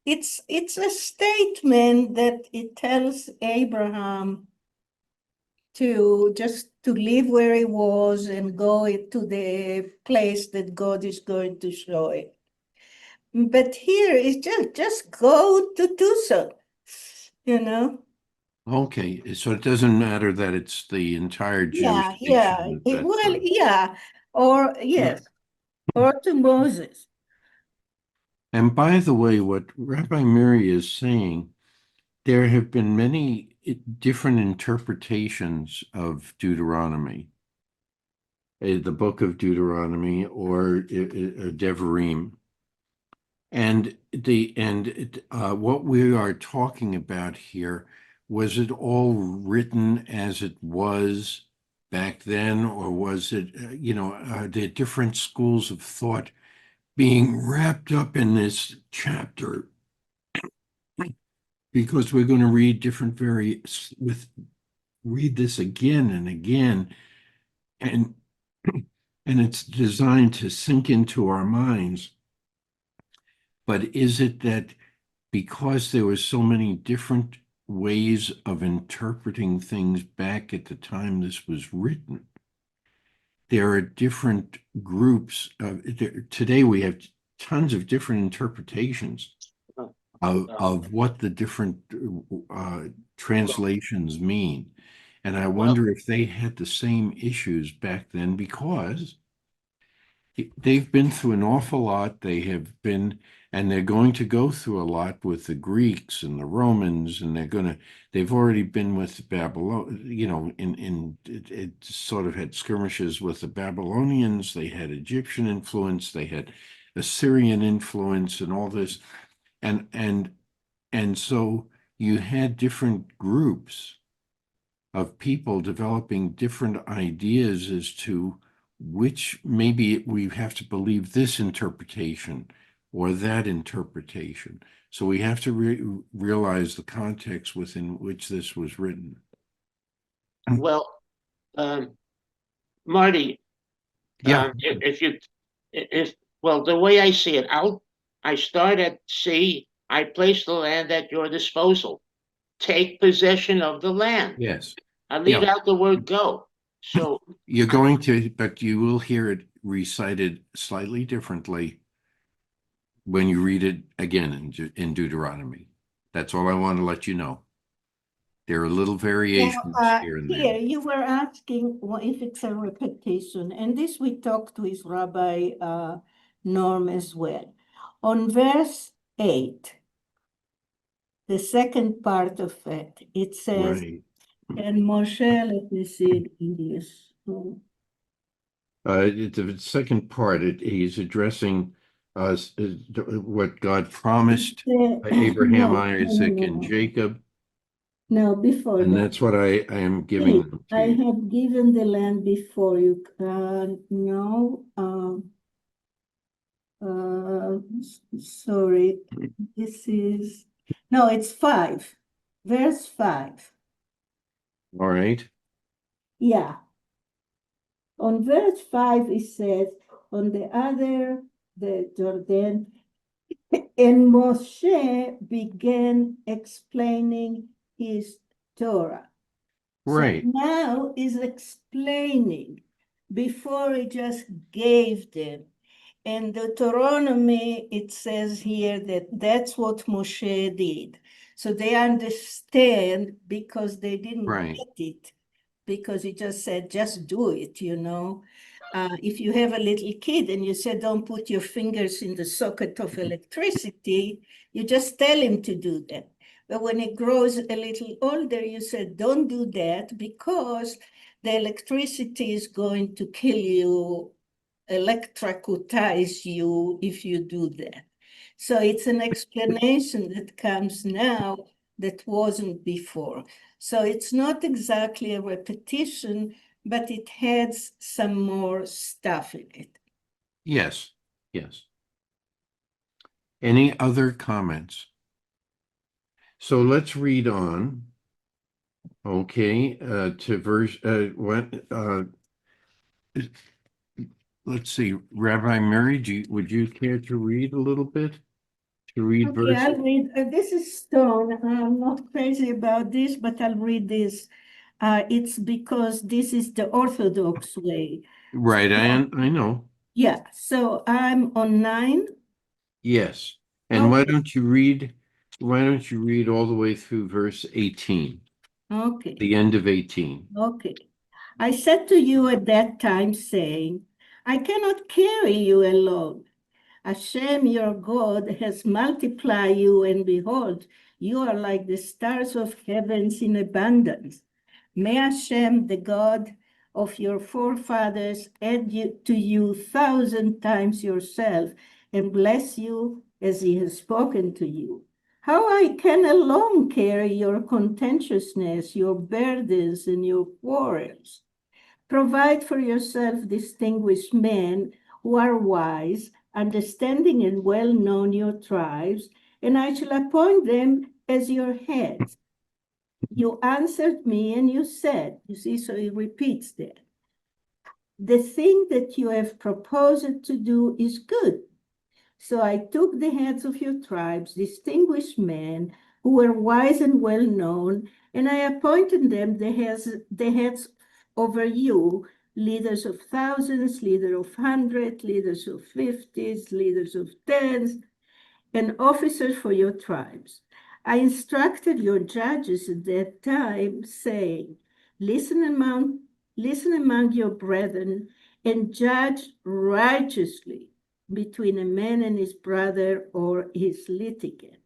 Yes, it's a statement that it tells Abraham to just to live where he was and go to the place that God is going to show him. But here is just go to do so. you know? Okay, so it doesn't matter that it's the entire Jewish Yeah, yeah. nation at that Well, time. yeah, or yes, or to Moses. And by the way, what Rabbi Miri is saying, there have been many different interpretations of Deuteronomy, the book of Deuteronomy or Devarim. And what we are talking about here, was it all written as it was back then, or was it, the different schools of thought being wrapped up in this chapter? Because we're going to read read this again and again, and and it's designed to sink into our minds. But is it that because there were so many different ways of interpreting things back at the time this was written, there are different groups today we have tons of different interpretations of what the different translations mean. And I Well, wonder if they had the same issues back then, because they've been through an awful lot. They have been, and they're going to go through a lot with the Greeks and the Romans, and they've already been with Babylon, it sort of had skirmishes with the Babylonians. They had Egyptian influence, they had Assyrian influence and all this. And so you had different groups of people developing different ideas as to which, maybe we have to believe this interpretation or that interpretation. So we have to realize the context within which this was written. well, Marty, Yeah, well, the way I see it, I start at C, I place the land at your disposal. Take possession of the land. yes. I leave Yeah. out the word go. So, You're going to, but you will hear it recited slightly differently when you read it again in Deuteronomy. That's all I want to let you know. There are little variations here and Here, there. you were asking if it's a repetition, and this we talked with Rabbi Norm as well. On verse 8, the second part of it, it says, Right. and Moshe, let me see it in English. The second part, he's addressing what God promised Abraham, No, Isaac, and Jacob, no, before and that. that's what I am giving See, them to I you. have given the land before you. No, sorry, this is, no, it's 5, verse 5. All right. Yeah. On verse 5, it says, on the other, the Jordan, and Moshe began explaining his Torah. So Right. now is explaining before he just gave them. And Deuteronomy, it says here that that's what Moshe did. So they understand because they didn't Right. get it, because he just said, just do it, you know. If you have a little kid and you say, don't put your fingers in the socket of electricity, you just tell him to do that. But when he grows a little older, you said, don't do that because the electricity is going to kill you, electrocutize you if you do that. So it's an explanation that comes now that wasn't before. So it's not exactly a repetition, but it has some more stuff in it. Yes. Yes. Any other comments? So let's read on. Okay, to verse let's see, Rabbi Mary, would you care to read a little bit? To read Okay, verse? I'll read. This is Stone. I'm not crazy about this, but I'll read this. It's because this is the Orthodox way. Right, I know. Yeah, so I'm on 9. Yes. And why Okay. don't you read Why don't you read all the way through verse 18, Okay. the end of 18? Okay. I said to you at that time, saying, I cannot carry you alone. Hashem, your God, has multiplied you, and behold, you are like the stars of heavens in abundance. May Hashem, the God of your forefathers, add to you 1,000 times yourself and bless you as he has spoken to you. How I can alone carry your contentiousness, your burdens, and your quarrels. Provide for yourself distinguished men who are wise, understanding, and well known your tribes, and I shall appoint them as your heads. You answered me and you said, you see, so he repeats that. The thing that you have proposed to do is good. So I took the heads of your tribes, distinguished men who were wise and well known, and I appointed them the heads over you, leaders of thousands, leaders of hundreds, leaders of fifties, leaders of tens, and officers for your tribes. I instructed your judges at that time, saying, Listen among your brethren and judge righteously between a man and his brother or his litigant.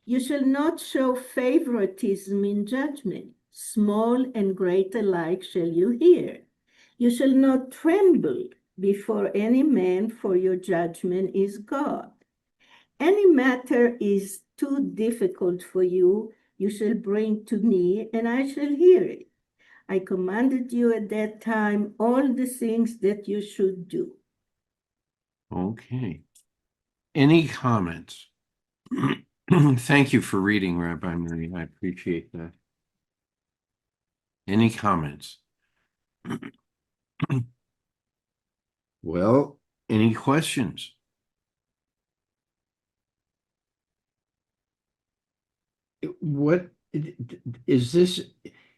You shall not show favoritism in judgment. Small and great alike shall you hear. You shall not tremble before any man, for your judgment is God. Any matter is too difficult for you, you shall bring to me, and I shall hear it. I commanded you at that time all the things that you should do. Okay. Any comments? Thank you for reading, Rabbi Mary. I appreciate that. Any comments? Well, any questions? What is this?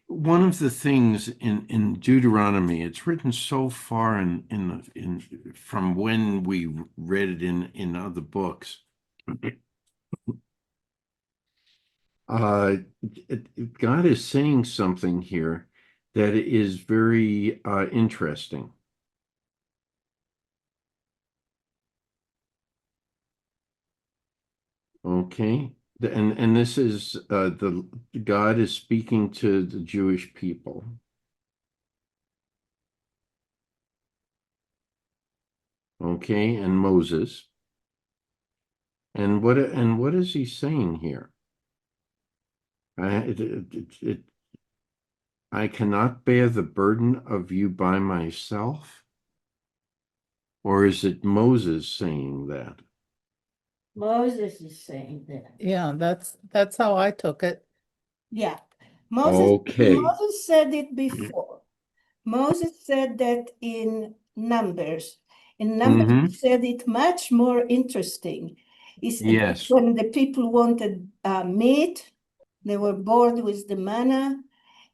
One of the things in Deuteronomy, it's written so far in from when we read it in other books. God is saying something here that is very interesting. Okay, and this is the God is speaking to the Jewish people. Okay, and Moses. And what is he saying here? I cannot bear the burden of you by myself? Or is it Moses saying that? Moses is saying that. Yeah, that's how I took it. Yeah. Okay. Moses said it before. Moses said that in Numbers. In Numbers, he said it much more interesting. He said that Yes. when the people wanted meat, they were bored with the manna,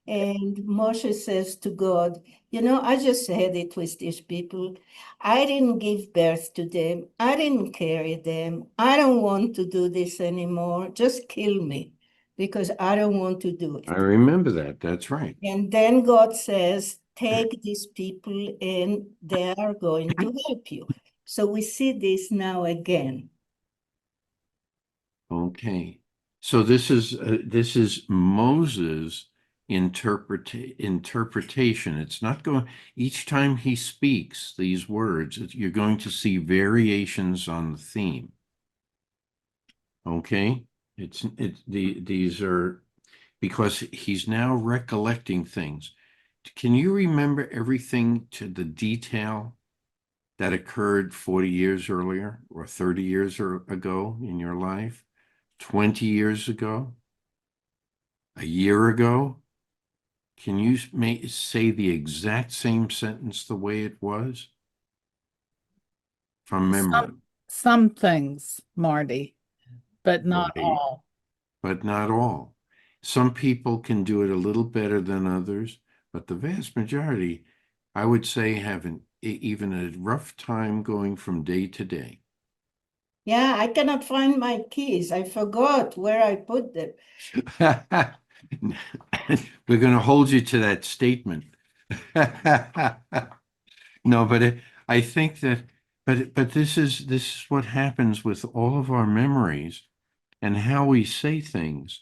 and Moshe says to God, I just had it with these people. I didn't give birth to them. I didn't carry them. I don't want to do this anymore. Just kill me because I don't want to do I it. remember that. That's right. And then God says, take these people and they are going to help you. So we see this now again. Okay. So this is Moses' interpretation. It's not going each time he speaks these words, you're going to see variations on the theme. Okay? These are because he's now recollecting things. Can you remember everything to the detail that occurred 40 years earlier or 30 years ago in your life? 20 years ago? A year ago? Can you say the exact same sentence the way it was? From memory. Some things, Marty, but not Right. all. But not all. Some people can do it a little better than others, but the vast majority, I would say, have even a rough time going from day to day. Yeah, I cannot find my keys. I forgot where I put them. We're going to hold you to that statement. No, but I think that, but this is what happens with all of our memories and how we say things.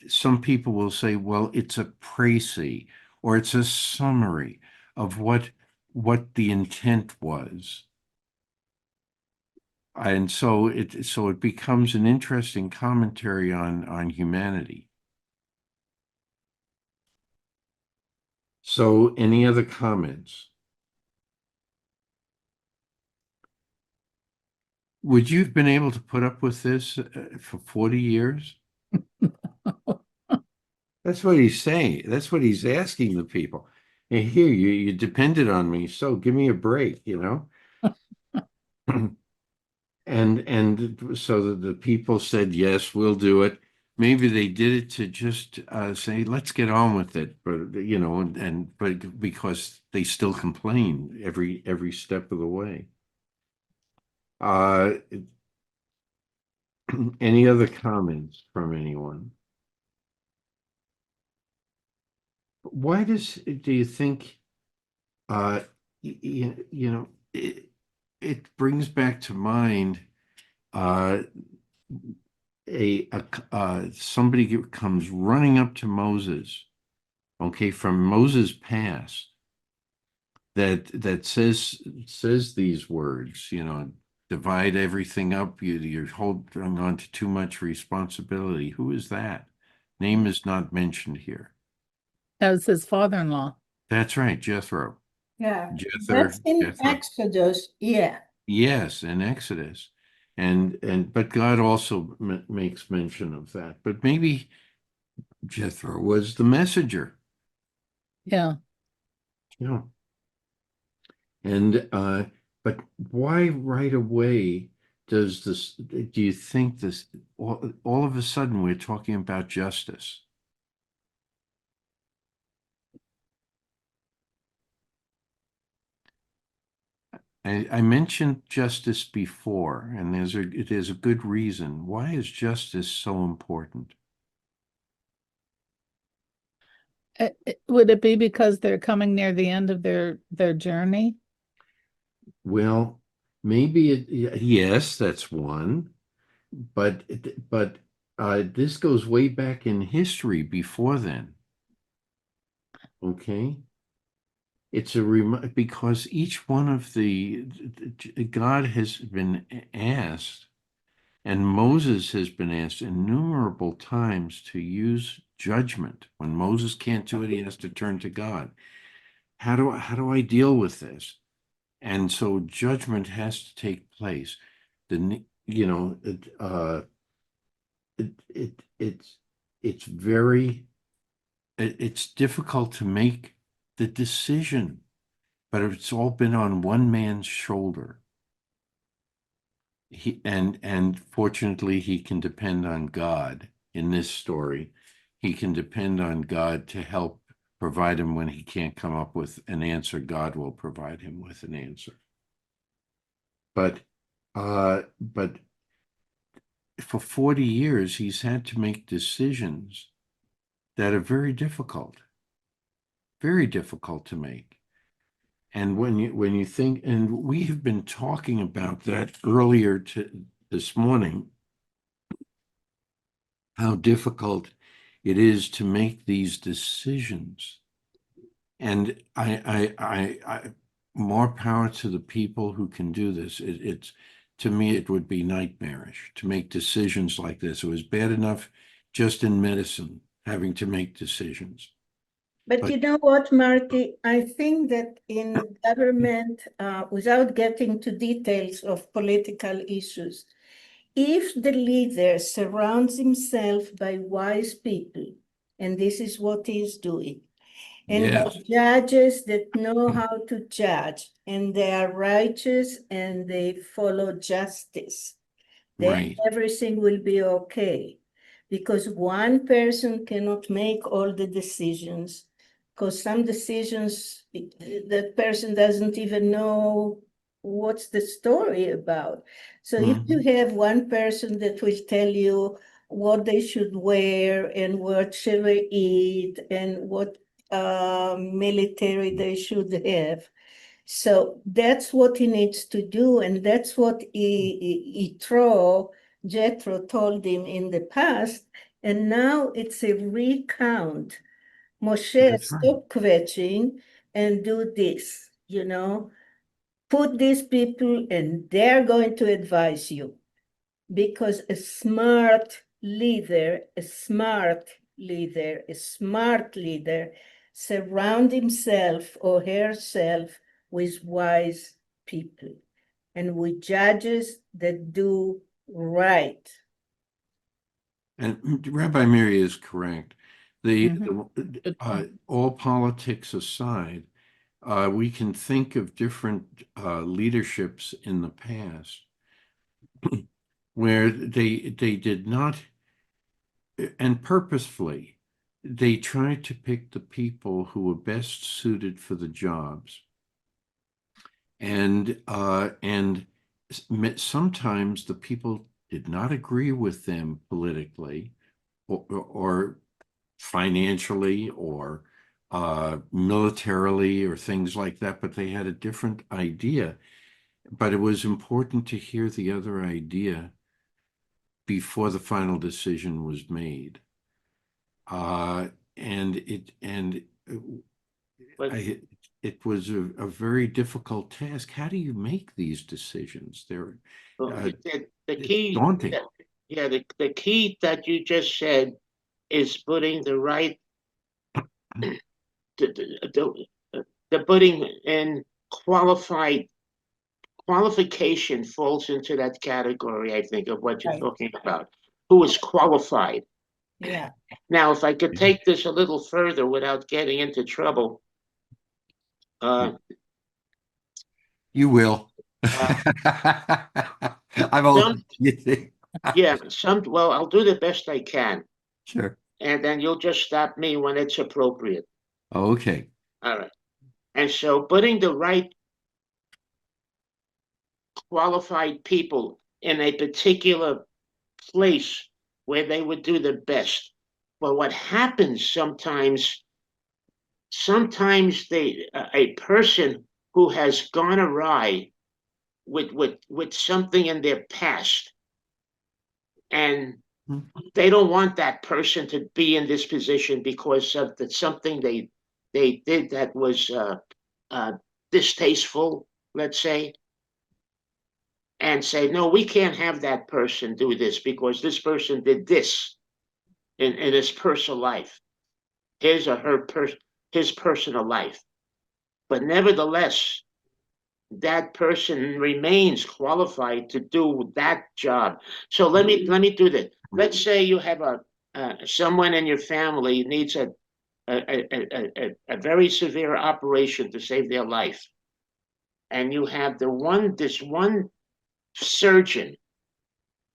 Some people will say, well, it's a précis or it's a summary of what the intent was. And so it becomes an interesting commentary on humanity. So any other comments? Would you have been able to put up with this for 40 years? That's what he's saying. That's what he's asking the people. And here, you depended on me, so give me a break, you know? And so the people said, yes, we'll do it. Maybe they did it to just say, let's get on with it, but you know, but because they still complain every step of the way. Uh, any other comments from anyone? Why do you think you know it brings back to mind uh somebody comes running up to Moses, okay, from Moses past, that says these words, you know, divide everything up, you're holding on to too much responsibility. Who is that? Name is not mentioned here. As his father-in-law. That's right, Jethro. Yeah, Jethro, that's in Jethro. Exodus. Yeah. Yes, in Exodus. But God also makes mention of that. But maybe Jethro was the messenger. Yeah. Yeah. And but why right away do you think this all of a sudden we're talking about justice? I mentioned justice before, and there's a good reason. Why is justice so important? Would it be because they're coming near the end of their journey? Well, maybe yes, that's one. But this goes way back in history before then. Okay. It's because each one of God has been asked, and Moses has been asked innumerable times to use judgment. When Moses can't do it, he has to turn to God. How do I deal with this? And so judgment has to take place. You know, it's very it's difficult to make the decision, but it's all been on one man's shoulder. And fortunately he can depend on God in this story. He can depend on God to help provide him when he can't come up with an answer. God will provide him with an answer. But for 40 years he's had to make decisions that are very difficult to make. And when you think, and we have been talking about that earlier this morning, how difficult it is to make these decisions. And I more power to the people who can do this. It's to me, it would be nightmarish to make decisions like this. It was bad enough just in medicine having to make decisions. But you know what, Marty? I think that in government, without getting to details of political issues, if the leader surrounds himself by wise people, and this is what he's doing, and by Yes, judges that know how to judge, and they are righteous and they follow justice, then right. everything will be okay. Because one person cannot make all the decisions, because some decisions that person doesn't even know what's the story about? So if you have one person that will tell you what they should wear and what should they eat and what military they should have. So that's what he needs to do, and that's what Jethro told him in the past, and now it's a recount. Moshe, That's right. stop kvetching and do this, put these people and they're going to advise you. Because a smart leader surround himself or herself with wise people and with judges that do right. And Rabbi Miri is correct. Good point. All politics aside, we can think of different leaderships in the past where they did not, and purposefully, they tried to pick the people who were best suited for the jobs. And sometimes the people did not agree with them politically or financially or militarily or things like that, but they had a different idea. But it was important to hear the other idea before the final decision was made. But It was a very difficult task. How do you make these decisions? They're the it's key, daunting. yeah, the key that you just said is putting the right, the putting in qualification falls into that category, I think, of what you're Right. talking about. Who is qualified? Yeah. Now, if I could take this a little further without getting into trouble, You will. I'm only kidding. well, I'll do the best I can, Sure. and then you'll just stop me when it's appropriate. Okay. All right. And so putting the right qualified people in a particular place where they would do the best. But what happens sometimes a person who has gone awry with something in their past, and they don't want that person to be in this position because of something they did that was distasteful, let's say, and say, no, we can't have that person do this because this person did this in his personal life, his or her his personal life. But nevertheless, that person remains qualified to do that job. So let me do this. Let's say you have someone in your family needs a very severe operation to save their life, and you have this one surgeon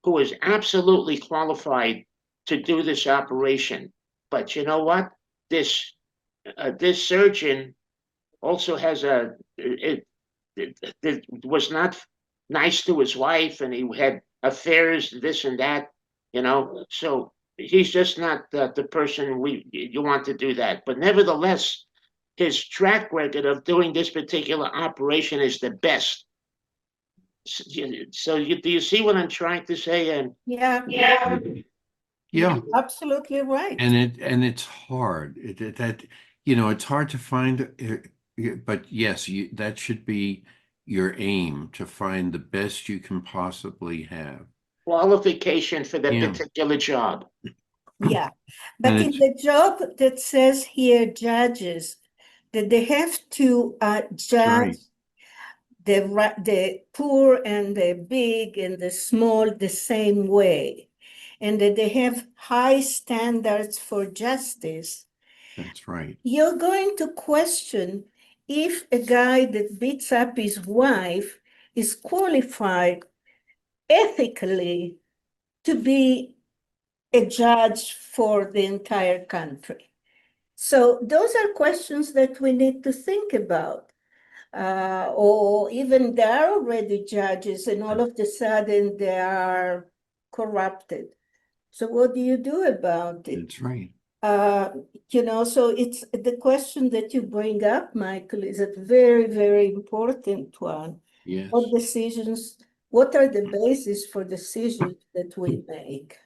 who is absolutely qualified to do this operation. But you know what? This surgeon also has it was not nice to his wife, and he had affairs, this and that, So he's just not the person you want to do that. But nevertheless, his track record of doing this particular operation is the best. So do you see what I'm trying to say? And Yeah. Yeah. You're absolutely right. And it's hard. It's hard to find, but yes, that should be your aim, to find the best you can possibly have. qualification for the Yeah. particular job. Yeah. But And in the job that says here, judges, that they have to judge right. the poor and the big and the small the same way, and that they have high standards for justice, That's right. you're going to question if a guy that beats up his wife is qualified ethically to be a judge for the entire country. So those are questions that we need to think about. or even they are already judges and all of a sudden they are corrupted. So what do you do about it? That's right. So it's the question that you bring up, Michael, is a very, very important one. Yes. What are the basis for decisions that we make?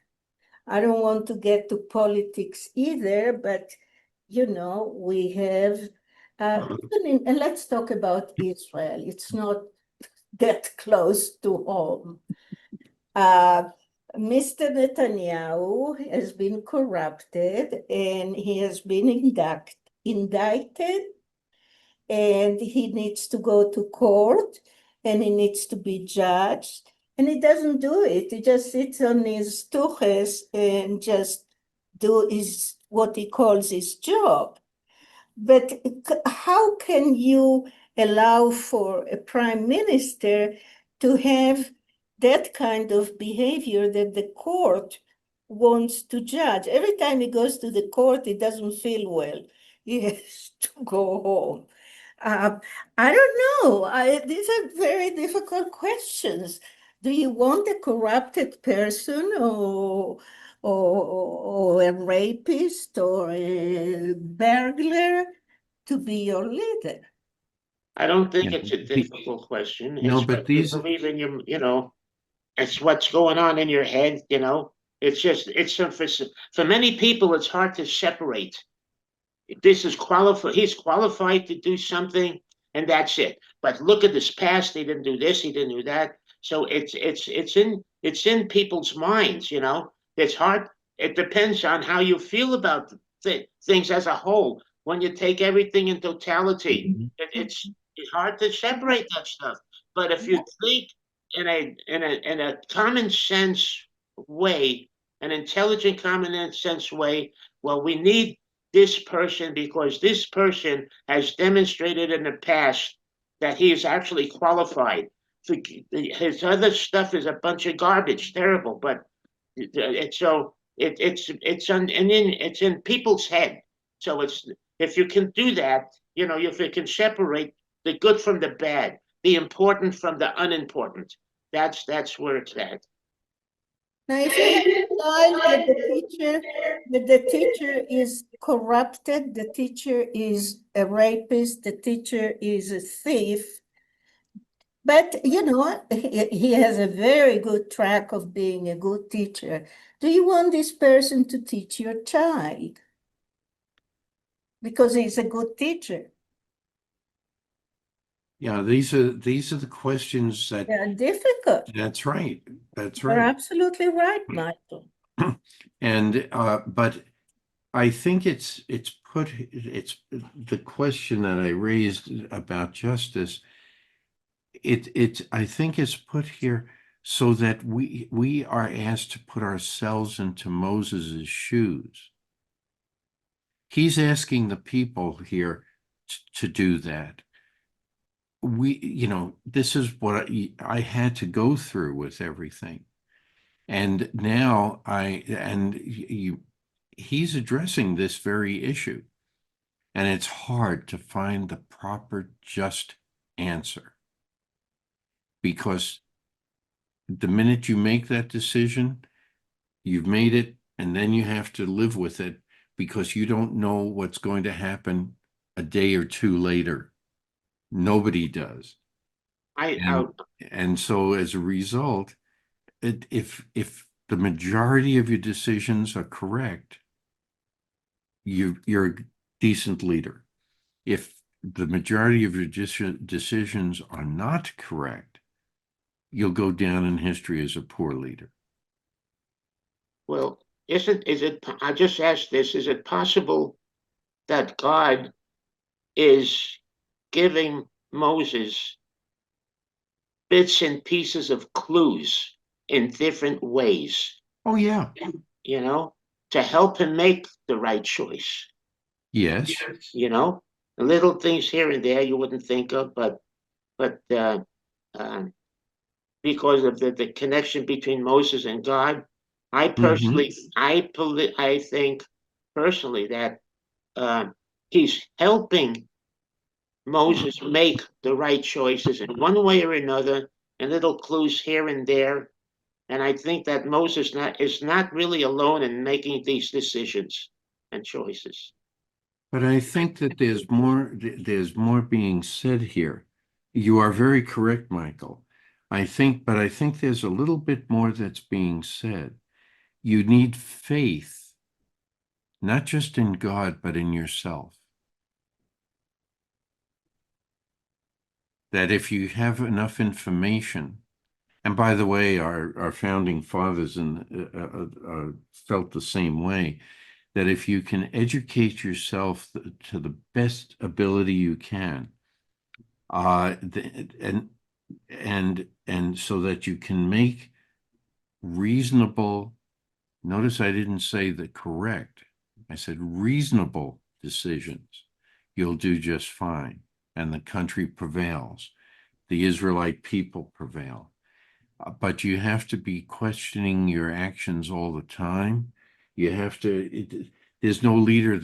I don't want to get to politics either, but we have, and let's talk about Israel. It's not that close to home. Mr. Netanyahu has been corrupted and he has been indicted, and he needs to go to court and he needs to be judged. And he doesn't do it. He just sits on his tuches and just do what he calls his job. But how can you allow for a prime minister to have that kind of behavior that the court wants to judge? Every time he goes to the court, he doesn't feel well. He has to go home. I don't know. These are very difficult questions. Do you want a corrupted person or a rapist or a burglar to be your leader? I don't think Yeah. it's a difficult question. No, It's but what you these, believe in it's what's going on in your head. For many people, it's hard to separate. He's qualified to do something, and that's it. But look at his past. He didn't do this, he didn't do that. So it's in people's minds. It's hard. It depends on how you feel about things as a whole. When you take everything in totality, Mhm. it's hard to separate that stuff. But if you think in a common sense way, an intelligent common sense way, well, we need this person because this person has demonstrated in the past that he is actually qualified. His other stuff is a bunch of garbage, terrible. But it's in people's head. So it's if you can do that, if you can separate the good from the bad, the important from the unimportant, that's where it's at. Now, if you have a child that the teacher is corrupted, the teacher is a rapist, the teacher is a thief, but he has a very good track of being a good teacher. Do you want this person to teach your child? Because he's a good teacher. Yeah, these are the questions that, They are difficult. that's right. That's You're right. absolutely right, Michael. And but I think it's the question that I raised about justice. I think it's put here so that we are asked to put ourselves into Moses's shoes. He's asking the people here to do that. This is what I had to go through with everything. And now he's addressing this very issue. And it's hard to find the proper just answer. Because the minute you make that decision, you've made it, and then you have to live with it because you don't know what's going to happen a day or two later. Nobody does. I And so as a result, if the majority of your decisions are correct, you're a decent leader. If the majority of your decisions are not correct, you'll go down in history as a poor leader. Well, I just asked this, is it possible that God is giving Moses bits and pieces of clues in different ways, Oh, yeah. you know, to help him make the right choice? Yes. Little things here and there you wouldn't think of, but uh, because of the connection between Moses and God, I personally, I think personally that uh, he's helping Moses make the right choices in one way or another, and little clues here and there. And I think that Moses is not really alone in making these decisions and choices. But I think that there's more being said here. You are very correct, Michael. But I think there's a little bit more that's being said. You need faith, not just in God, but in yourself. That if you have enough information, and by the way, our founding fathers felt the same way, that if you can educate yourself to the best ability you can, and so that you can make reasonable, notice I didn't say the correct, I said reasonable decisions, you'll do just fine, and the country prevails. The Israelite people prevail. But you have to be questioning your actions all the time. You have to, there's no leader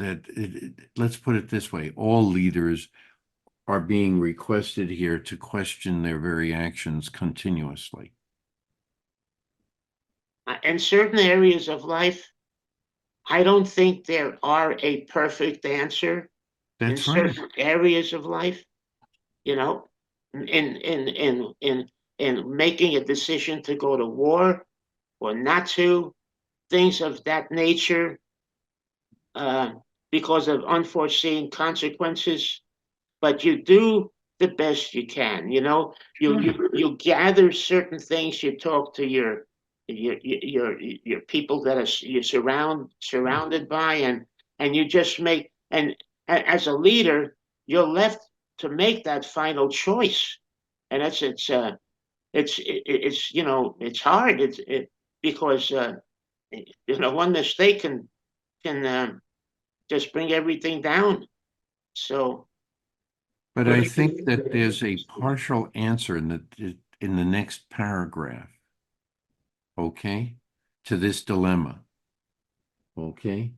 let's put it this way, all leaders are being requested here to question their very actions continuously. In certain areas of life, I don't think there are a perfect answer in That's right. certain areas of life, you know, in making a decision to go to war or not to, things of that nature, uh, because of unforeseen consequences. But you do the best you can. You gather certain things. You talk to your people that you're surrounded by, and you just make, and as a leader, you're left to make that final choice. And it's hard. Because one mistake can just bring everything down. So. But I think that there's a partial answer in the next paragraph, okay, to this dilemma, okay,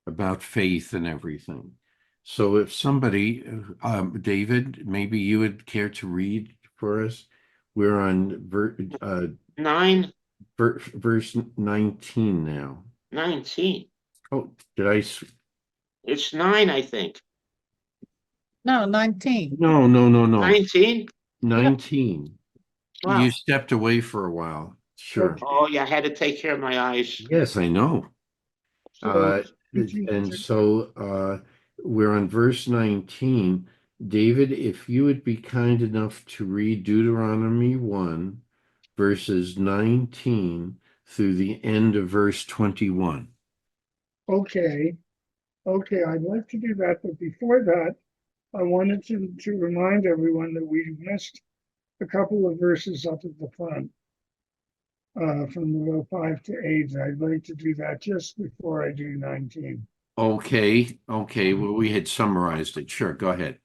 about faith and everything. So if somebody, David, maybe you would care to read for us. We're on 9, verse 19 now. 19. Oh, did I? It's 9, I think. No, 19. No. 19? 19. Wow. You stepped away for a while. Sure. Oh, yeah, I had to take care of my eyes. Yes, I know. So, And so we're on verse 19. David, if you would be kind enough to read Deuteronomy 1, verses 19 through the end of verse 21. okay, I'd like to do that, but before that, I wanted to remind everyone that we missed a couple of verses up at the front, from about 5 to 8. I'd like to do that just before I do 19. Okay. Well, we had summarized it. Sure, go ahead.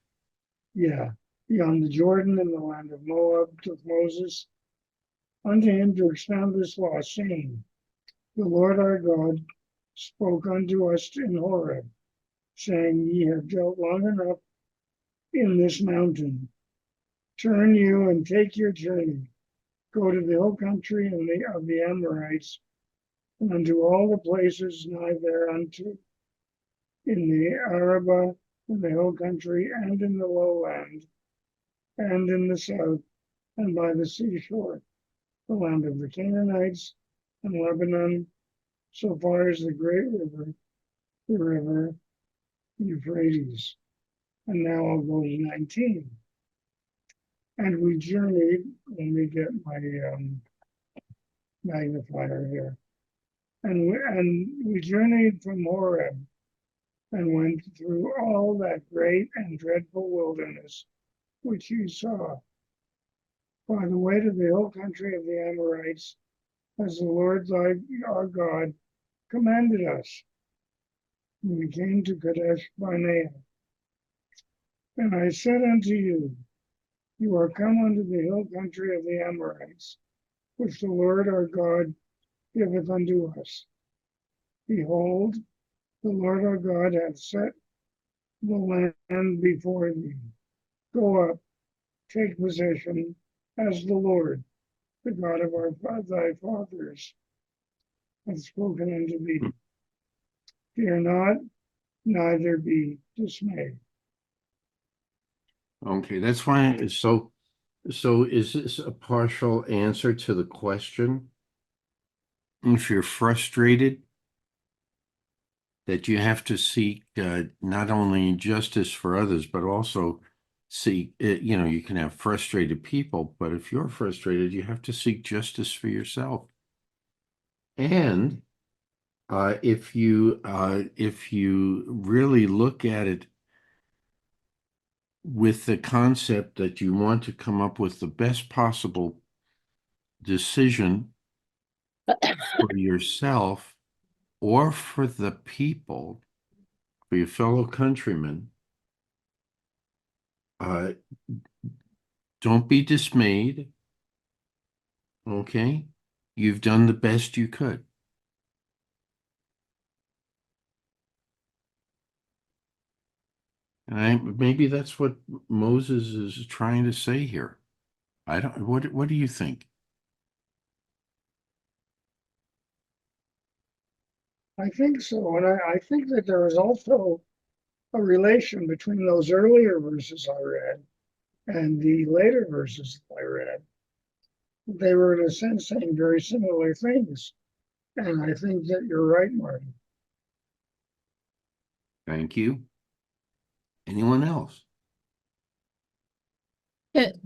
Yeah, beyond the Jordan in the land of Moab took Moses unto him to expound this law, saying, the Lord our God spoke unto us in Horeb, saying, ye have dealt long enough in this mountain. Turn you and take your journey. Go to the hill country of the Amorites, and unto all the places nigh thereunto, in the Arabah, in the hill country, and in the lowland, and in the south, and by the seashore, the land of the Canaanites, and Lebanon, so far as the great river, the river Euphrates. And now I'll go to 19. And we journeyed, let me get my magnifier here. And we journeyed from Horeb and went through all that great and dreadful wilderness which you saw, by the way to the hill country of the Amorites, as the Lord our God commanded us. And we came to Kadesh Barnea. And I said unto you, you are come unto the hill country of the Amorites, which the Lord our God giveth unto us. Behold, the Lord our God hath set the land before thee. go up, take position as the Lord, the God of thy fathers, hath spoken unto thee. Fear not, neither be dismayed. Okay, that's why. So is this a partial answer to the question? If you're frustrated, that you have to seek not only justice for others, but also seek, you can have frustrated people, but if you're frustrated, you have to seek justice for yourself. And if you really look at it with the concept that you want to come up with the best possible decision for yourself or for the people, for your fellow countrymen, don't be dismayed. Okay? You've done the best you could. And maybe that's what Moses is trying to say here. I don't, what do you think? I think so. And I think that there is also a relation between those earlier verses I read and the later verses I read. They were, in a sense, saying very similar things. And I think that you're right, Marty. Thank you. Anyone else?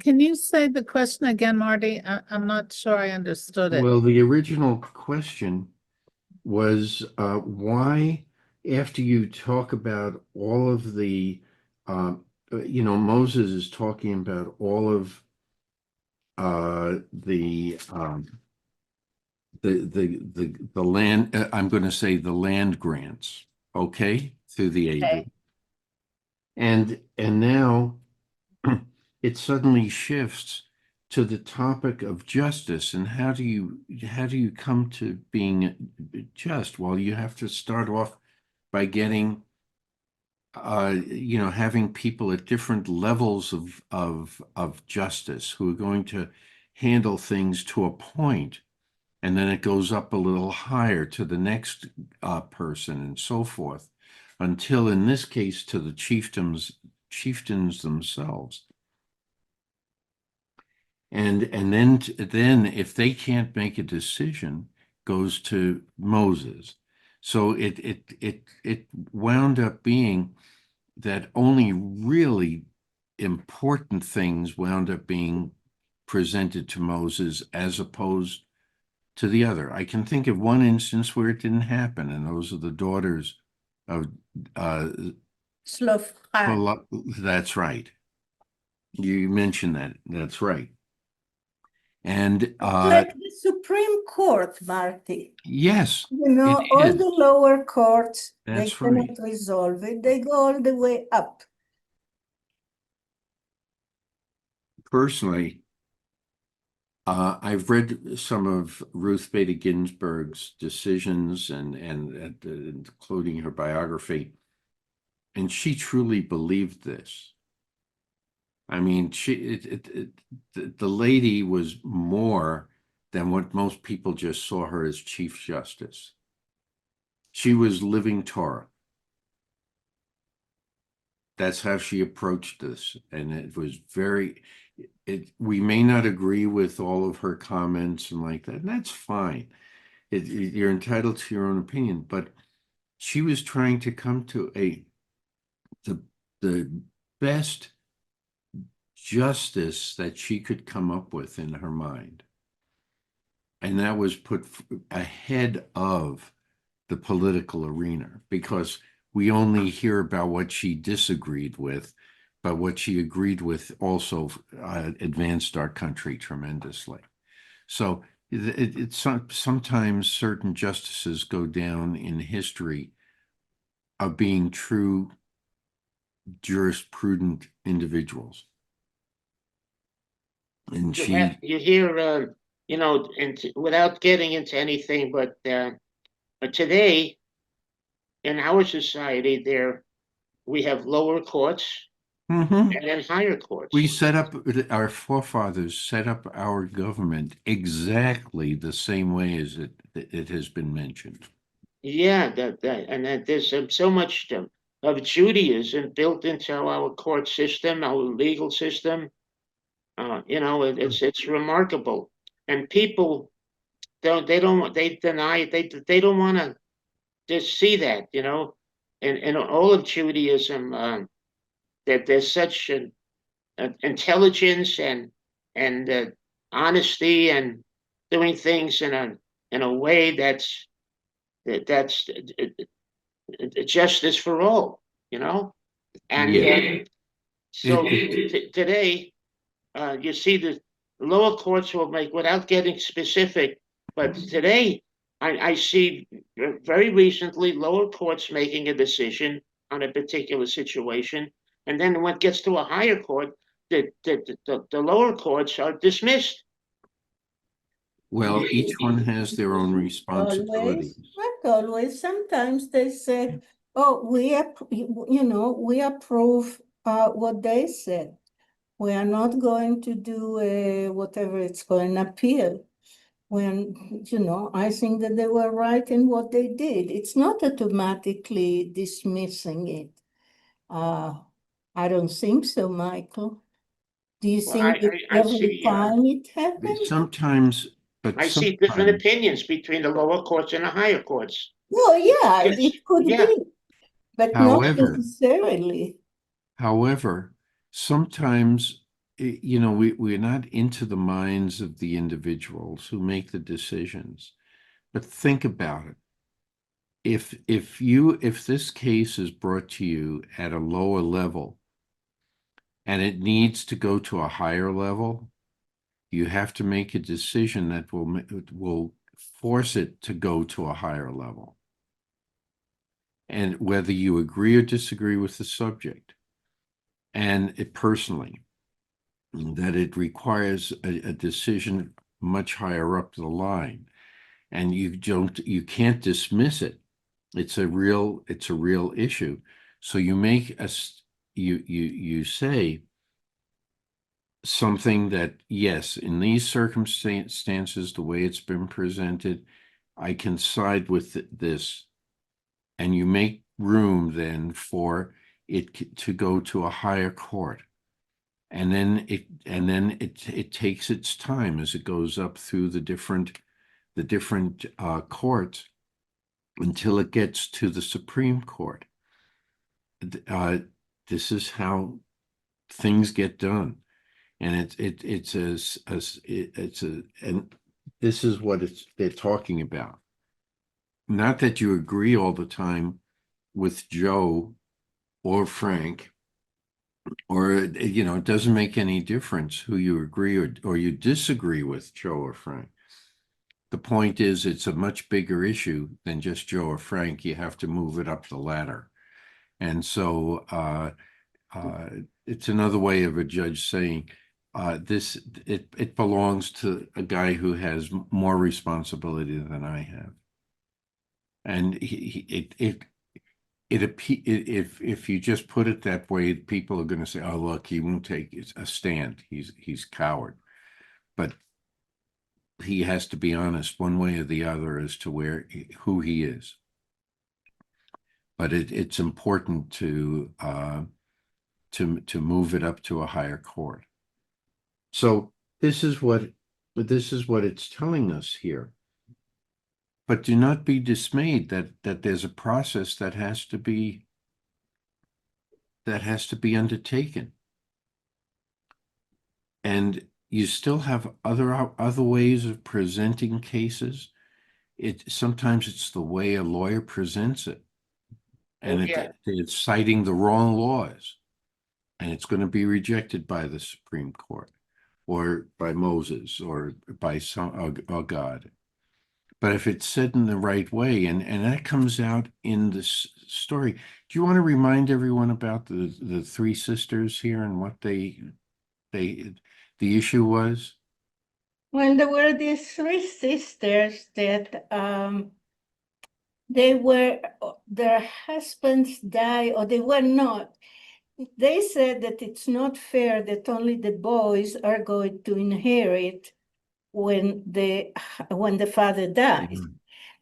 Can you say the question again, Marty? I'm not sure I understood it. Well, the original question was why, after you talk about all of the, Moses is talking about all of the land, I'm going to say the land grants, okay, through the AD. Okay. And now it suddenly shifts to the topic of justice. And how do you come to being just? Well, you have to start off by getting having people at different levels of justice who are going to handle things to a point, and then it goes up a little higher to the next person and so forth, until in this case to the chieftains themselves. And then if they can't make a decision, goes to Moses. So it wound up being that only really important things wound up being presented to Moses as opposed to the other. I can think of one instance where it didn't happen, and those are the daughters of Shlophra. that's right. You mentioned that. That's right. And Like the Supreme Court, Marty. yes, You know, it all is. the lower courts, they That's cannot right. resolve it. They go all the way up. Personally, I've read some of Ruth Bader Ginsburg's decisions and including her biography, and she truly believed this. I mean, the lady was more than what most people just saw her as Chief Justice. She was living Torah. That's how she approached this, and it was we may not agree with all of her comments and like that, and that's fine. You're entitled to your own opinion, but she was trying to come to the best justice that she could come up with in her mind. And that was put ahead of the political arena, because we only hear about what she disagreed with, but what she agreed with also advanced our country tremendously. So it's sometimes certain justices go down in history of being true jurisprudent individuals. And you hear, without getting into anything, but today in our society, we have lower courts, Mhm. and then higher courts. We set up, our forefathers set up our government exactly the same way as it has been mentioned. Yeah, and that there's so much of Judaism built into our court system, our legal system. It's remarkable, and people they deny it. They don't want to just see that, in all of Judaism, that there's such an intelligence and honesty and doing things in a way that's justice for all, and Yeah. so It, today you see the lower courts will make, without getting specific, but today I see very recently lower courts making a decision on a particular situation, and then when it gets to a higher court, the lower courts are dismissed. well, each one has their own responsibilities. Not always. Sometimes they say, oh, we approve what they said. We are not going to do whatever it's called, an appeal. When, I think that they were right in what they did. It's not automatically dismissing it. I don't think so, Michael. Do you Well, think that I every see time it But happens? sometimes, I see different opinions between the lower courts and the higher courts. Oh, yeah, Yes, it could yeah. be, but not however, necessarily. sometimes, we're not into the minds of the individuals who make the decisions. But think about it. If this case is brought to you at a lower level and it needs to go to a higher level, you have to make a decision that will force it to go to a higher level. And whether you agree or disagree with the subject, and it personally, that it requires a decision much higher up the line, and you can't dismiss it. It's a real issue. So you say something that, yes, in these circumstances, the way it's been presented, I can side with this, and you make room then for it to go to a higher court. And then it takes its time as it goes up through the different courts until it gets to the Supreme Court. This is how things get done, and and this is what they're talking about. Not that you agree all the time with Joe or Frank, or it doesn't make any difference who you agree or you disagree with, Joe or Frank. The point is, it's a much bigger issue than just Joe or Frank. You have to move it up the ladder. And so it's another way of a judge saying, it belongs to a guy who has more responsibility than I have. And if you just put it that way, people are going to say, "Oh, look, he won't take a stand. He's coward." But he has to be honest one way or the other as to who he is. But it's important to move it up to a higher court. So this is what it's telling us here. But do not be dismayed that there's a process that has to be undertaken. And you still have other ways of presenting cases. Sometimes it's the way a lawyer presents it, and it's citing the wrong laws, and it's going to be rejected by the Supreme Court or by Moses or by or God. But if it's said in the right way, and that comes out in this story. Do you want to remind everyone about the three sisters here and what the issue was? Well, there were these three sisters that their husbands died, or they were not. they said that it's not fair that only the boys are going to inherit when the father dies.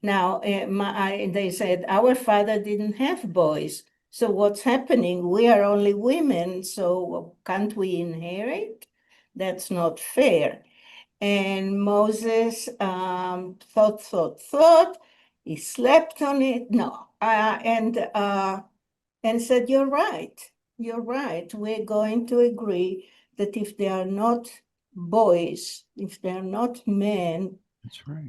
Now, they said, our father didn't have boys. So what's happening? We are only women, so can't we inherit? That's not fair. And Moses thought. He slept on it. No, and said, you're right. You're right. We're going to agree that if they are not boys, if they're not men, That's right.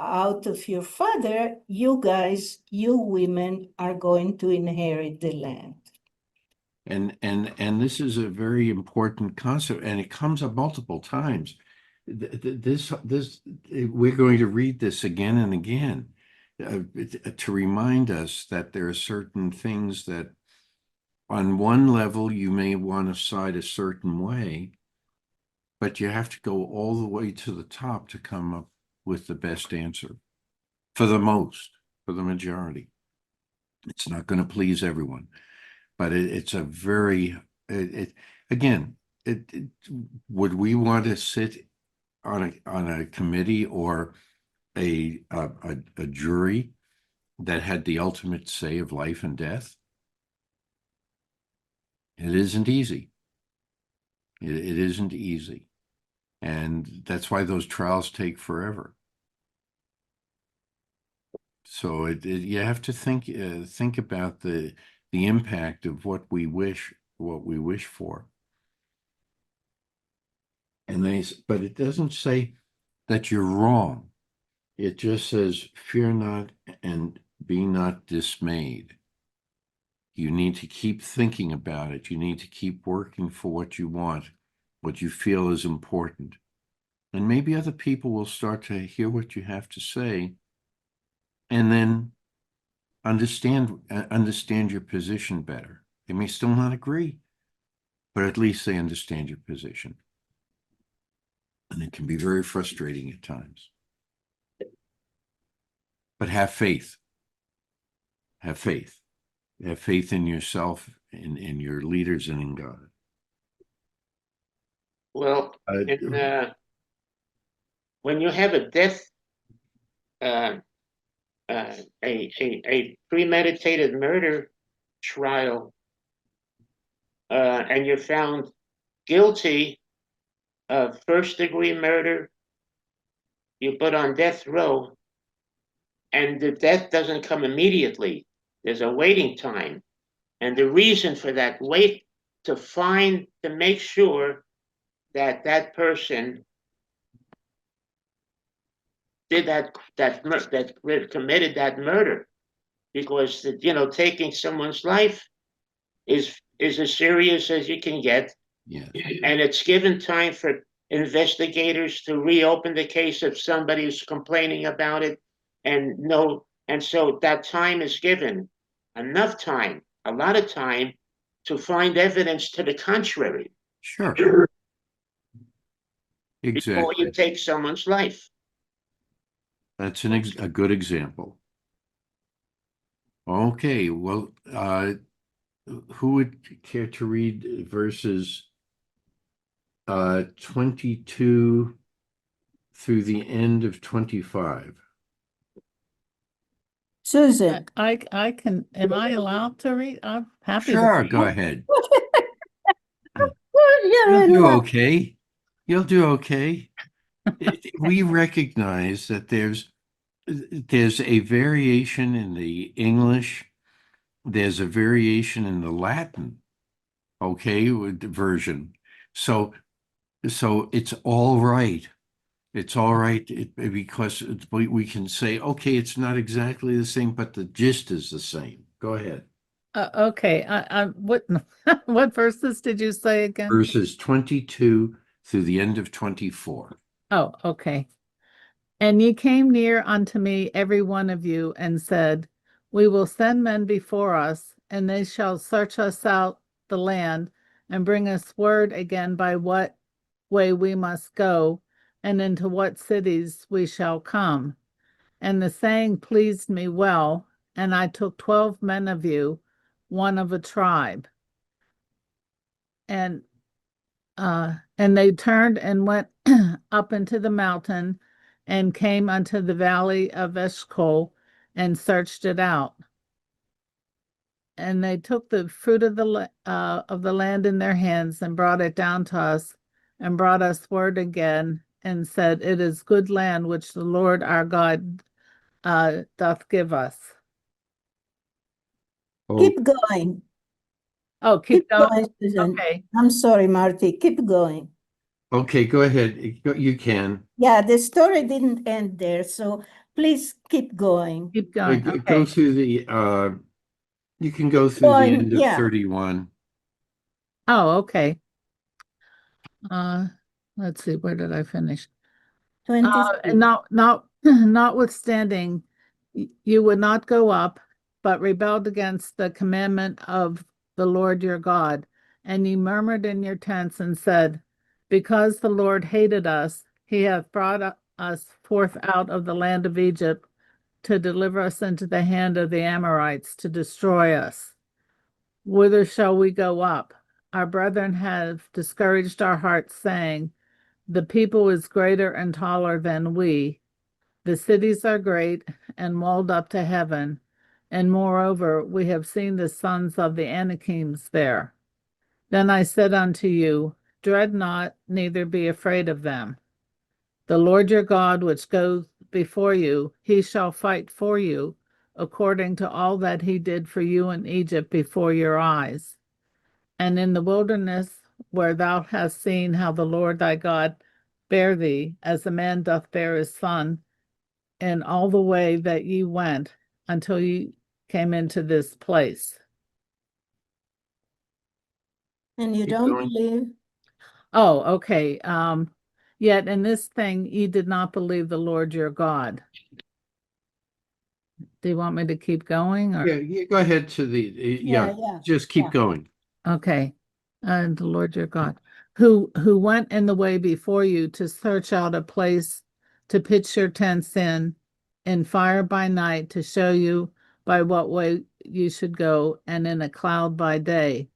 out of your father, you guys, you women are going to inherit the land. And this is a very important concept, and it comes up multiple times. This we're going to read this again and again to remind us that there are certain things that on one level you may want to side a certain way, but you have to go all the way to the top to come up with the best answer for the majority. It's not going to please everyone, but it's a very, again, would we want to sit on a committee or a jury that had the ultimate say of life and death? It isn't easy. It isn't easy. And that's why those trials take forever. So you have to think about the impact of what we wish for. But it doesn't say that you're wrong. It just says, fear not and be not dismayed. You need to keep thinking about it. You need to keep working for what you want, what you feel is important. And maybe other people will start to hear what you have to say and then understand your position better. They may still not agree, but at least they understand your position. And it can be very frustrating at times. But have faith. Have faith. Have faith in yourself, in your leaders, and in God. Well, when you have a death, a premeditated murder trial, and you're found guilty of first-degree murder, you put on death row, and the death doesn't come immediately. There's a waiting time. And the reason for that wait to make sure that that person did committed that murder, because taking someone's life is as serious as you can get. Yes. And it's given time for investigators to reopen the case if somebody's complaining about it, and so that time is given, enough time, a lot of time, to find evidence to the contrary. Sure. Before you Exactly. take someone's life. That's a good example. Okay, well, who would care to read verses 22 through the end of 25? Susan. I can, am I allowed to read? I'm happy to Sure, read. go ahead. You're You'll in do luck. okay. You'll do okay. We recognize that there's a variation in the English. There's a variation in the Latin, okay, with the version. So it's all right. It's all right because we can say, okay, it's not exactly the same, but the gist is the same. Go ahead. Okay, what what verses did you say again? Verses 22 through the end of 24. Oh, okay. And ye came near unto me, every one of you, and said, we will send men before us, and they shall search us out the land, and bring us word again by what way we must go, and into what cities we shall come. And the saying pleased me well, and I took 12 men of you, one of a tribe. and they turned and went up into the mountain and came unto the valley of Eshcol and searched it out. And they took the fruit of the land in their hands and brought it down to us and brought us word again and said, it is good land which the Lord our God doth give us. Oh, Keep going. Oh, Keep keep going. going, Susan. Okay. I'm sorry, Marty. Keep going. okay, go ahead. You can. Yeah, the story didn't end there, so please keep going. Keep going. Go Okay. through you can go Keep through the going, end of yeah. 31. Oh, okay. Let's see, where did I finish? And 23. notwithstanding, you would not go up, but rebelled against the commandment of the Lord your God. And ye murmured in your tents and said, because the Lord hated us, he hath brought us forth out of the land of Egypt to deliver us into the hand of the Amorites to destroy us. Whither shall we go up? Our brethren have discouraged our hearts, saying, the people is greater and taller than we. The cities are great and walled up to heaven. And moreover, we have seen the sons of the Anakims there. Then I said unto you, dread not, neither be afraid of them. The Lord your God, which goes before you, he shall fight for you, according to all that he did for you in Egypt before your eyes. And in the wilderness, where thou hast seen how the Lord thy God bare thee, as a man doth bear his son, in all the way that ye went until ye came into this place. And you Keep don't going. believe? Oh, okay. Yet in this thing ye did not believe the Lord your God. Do you want me to keep going or? Yeah, go ahead to Yeah, yeah, just keep yeah. going. Okay. And the Lord your God, who went in the way before you to search out a place to pitch your tents in fire by night to show you by what way you should go, and in a cloud by day.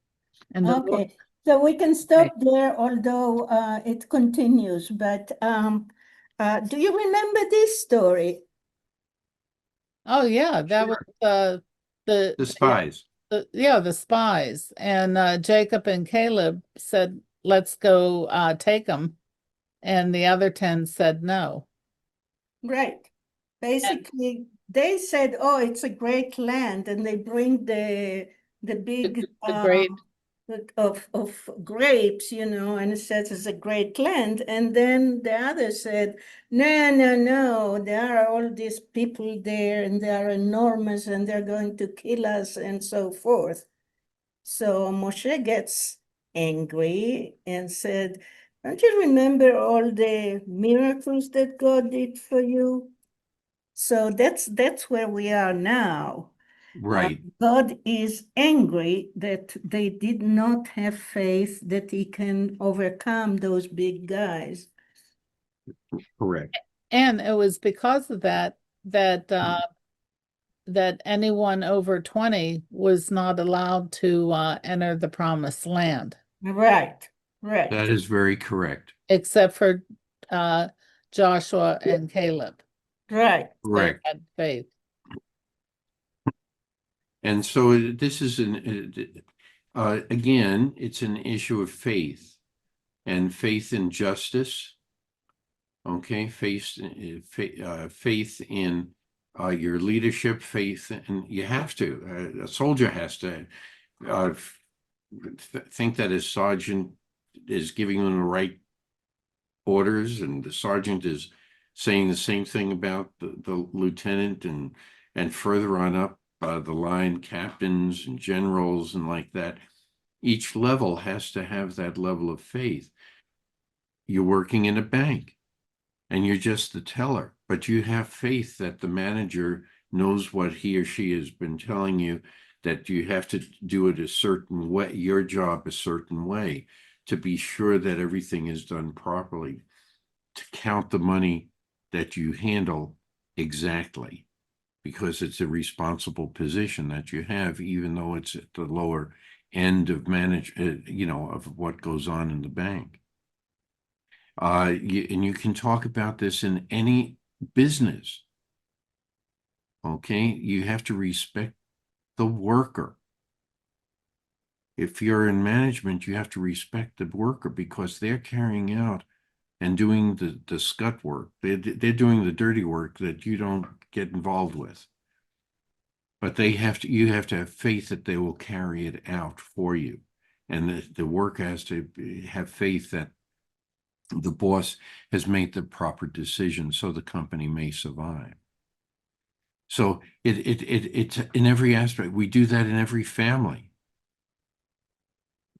And the Lord, Okay, so we can okay. stop there, although it continues, but do you remember this story? Oh yeah, that was the The spies. the spies. And Jacob and Caleb said, let's go take them. And the other 10 said no. Right. And Basically, they said, "Oh, it's a great land," and they bring the big the great of grapes, and it says it's a great land. And then the other said, "No, no, no, there are all these people there, and they are enormous, and they're going to kill us, and so forth." So Moshe gets angry and said, "Don't you remember all the miracles that God did for you?" So that's where we are now. Right. God is angry that they did not have faith that he can overcome those big guys. Correct. And it was because of that anyone over 20 was not allowed to enter the promised land, Right, That right, is very correct. except for uh, Joshua and Caleb. right. They Correct. had faith. And so this is again, it's an issue of faith and faith in justice. Okay, faith in your leadership, faith, and you have to. A soldier has to think that his sergeant is giving him the right orders, and the sergeant is saying the same thing about the lieutenant, and further on up the line, captains and generals and like that. Each level has to have that level of faith. You're working in a bank and you're just the teller, but you have faith that the manager knows what he or she has been telling you, that you have to do it a certain way, your job a certain way, to be sure that everything is done properly, to count the money that you handle exactly, because it's a responsible position that you have, even though it's at the lower end of of what goes on in the bank. And you can talk about this in any business. Okay, you have to respect the worker. If you're in management, you have to respect the worker because they're carrying out and doing the scut work. They're doing the dirty work that you don't get involved with. But you have to have faith that they will carry it out for you. And the worker has to have faith that the boss has made the proper decision so the company may survive. So it's in every aspect. We do that in every family.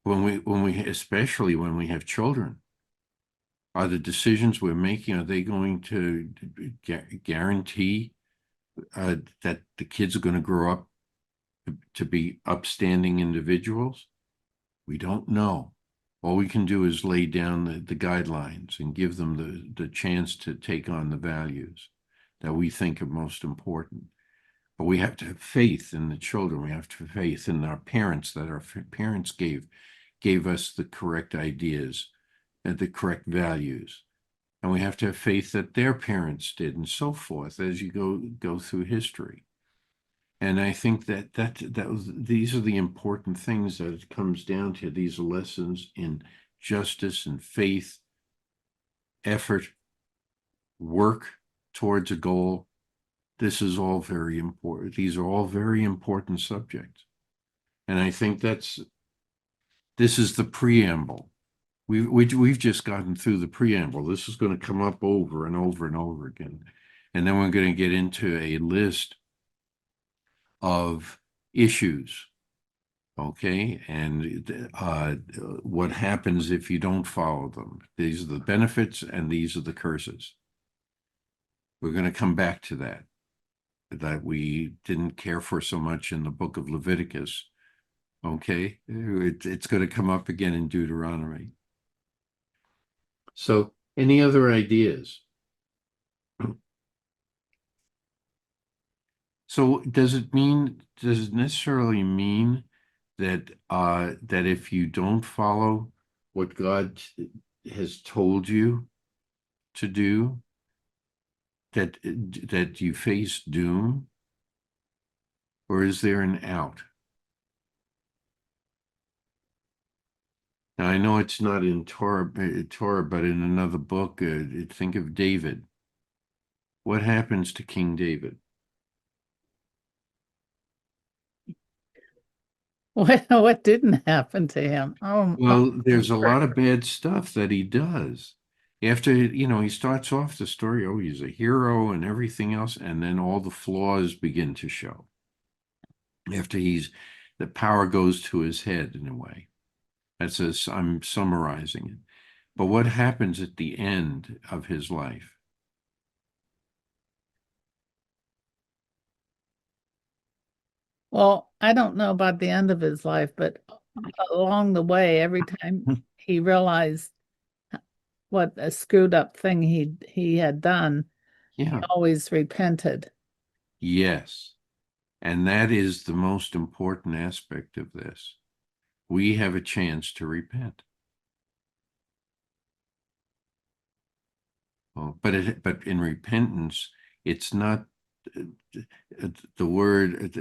Especially when we have children, are the decisions we're making, are they going to guarantee that the kids are going to grow up to be upstanding individuals? We don't know. All we can do is lay down the guidelines and give them the chance to take on the values that we think are most important. But we have to have faith in the children. We have to have faith in our parents, that our parents gave us the correct ideas and the correct values. And we have to have faith that their parents did, and so forth, as you go through history. And I think these are the important things that it comes down to. These are lessons in justice and faith, effort, work towards a goal. This is all very important. These are all very important subjects. And I think this is the preamble. We've just gotten through the preamble. This is going to come up over and over and over again. And then we're going to get into a list of issues, okay? And what happens if you don't follow them. These are the benefits and these are the curses. We're going to come back to that we didn't care for so much in the book of Leviticus, okay? It's going to come up again in Deuteronomy. So, any other ideas? So does it necessarily mean that that if you don't follow what God has told you to do, that you face doom? Or is there an out? Now I know it's not in Torah, but in another book, think of David. What happens to King David? What didn't happen to him? Well, there's a lot of bad stuff that he does. After, he starts off the story, oh, he's a hero and everything else, and then all the flaws begin to show. After the power goes to his head in a way. I'm summarizing it. But what happens at the end of his life? Well, I don't know about the end of his life, but along the way, every time he realized what a screwed up thing he had done, he Yeah, always repented. yes. And that is the most important aspect of this. We have a chance to repent. Oh, but in repentance, it's not the word.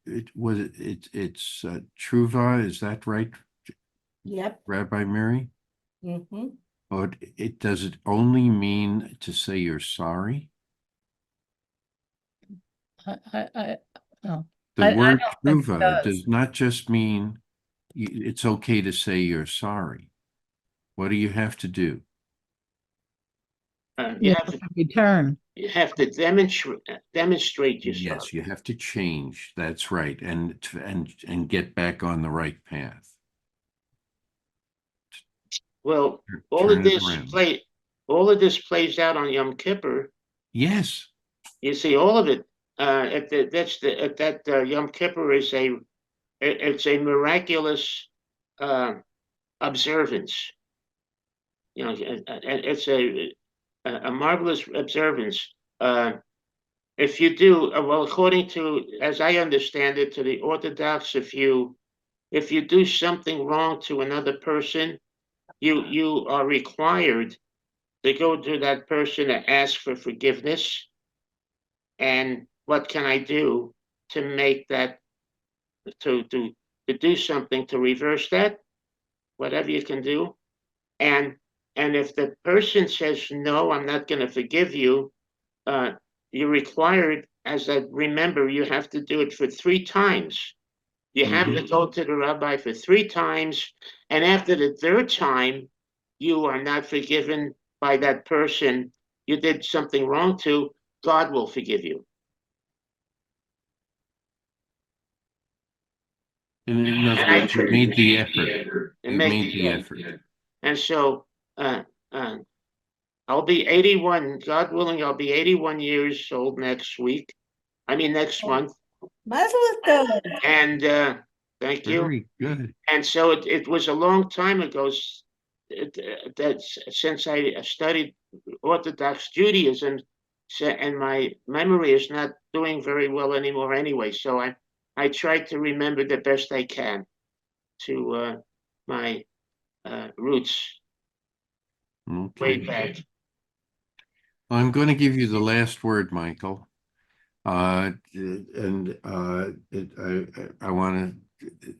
It's truva. Is that right, Yep. Rabbi Mary? Mm-hmm. Or does it only mean to say you're sorry? No. The word don't think it truva does. does not just mean it's okay to say you're sorry. What do you have to do? You have to return. demonstrate yourself. Yes, you have to change. That's right, and get back on the right path. Well, all Turn of it this around. plays out on Yom Kippur. Yes. You see, all of it. Yom Kippur is it's a miraculous observance. It's a marvelous observance. If you do well, according to, as I understand it, to the Orthodox, if you if you do something wrong to another person, you are required to go to that person and ask for forgiveness. And what can I do to make that to do something to reverse that? Whatever you can do. And if the person says no, I'm not going to forgive you, you're required, as I remember, you have to do it for 3 times. You have to go to the rabbi for 3 times, and after the third time, you are not forgiven by that person you did something wrong to. God will forgive you. In other And I words, you made the effort. and You make made the effort. And so I'll be 81, God willing, I'll be 81 years old next week. I mean, next month. Mazel tov. And thank you. Very good. And so it was a long time ago that since I studied Orthodox Judaism, and my memory is not doing very well anymore anyway. So I try to remember the best I can to my roots way Okay. back. I'm going to give you the last word, Michael. I want to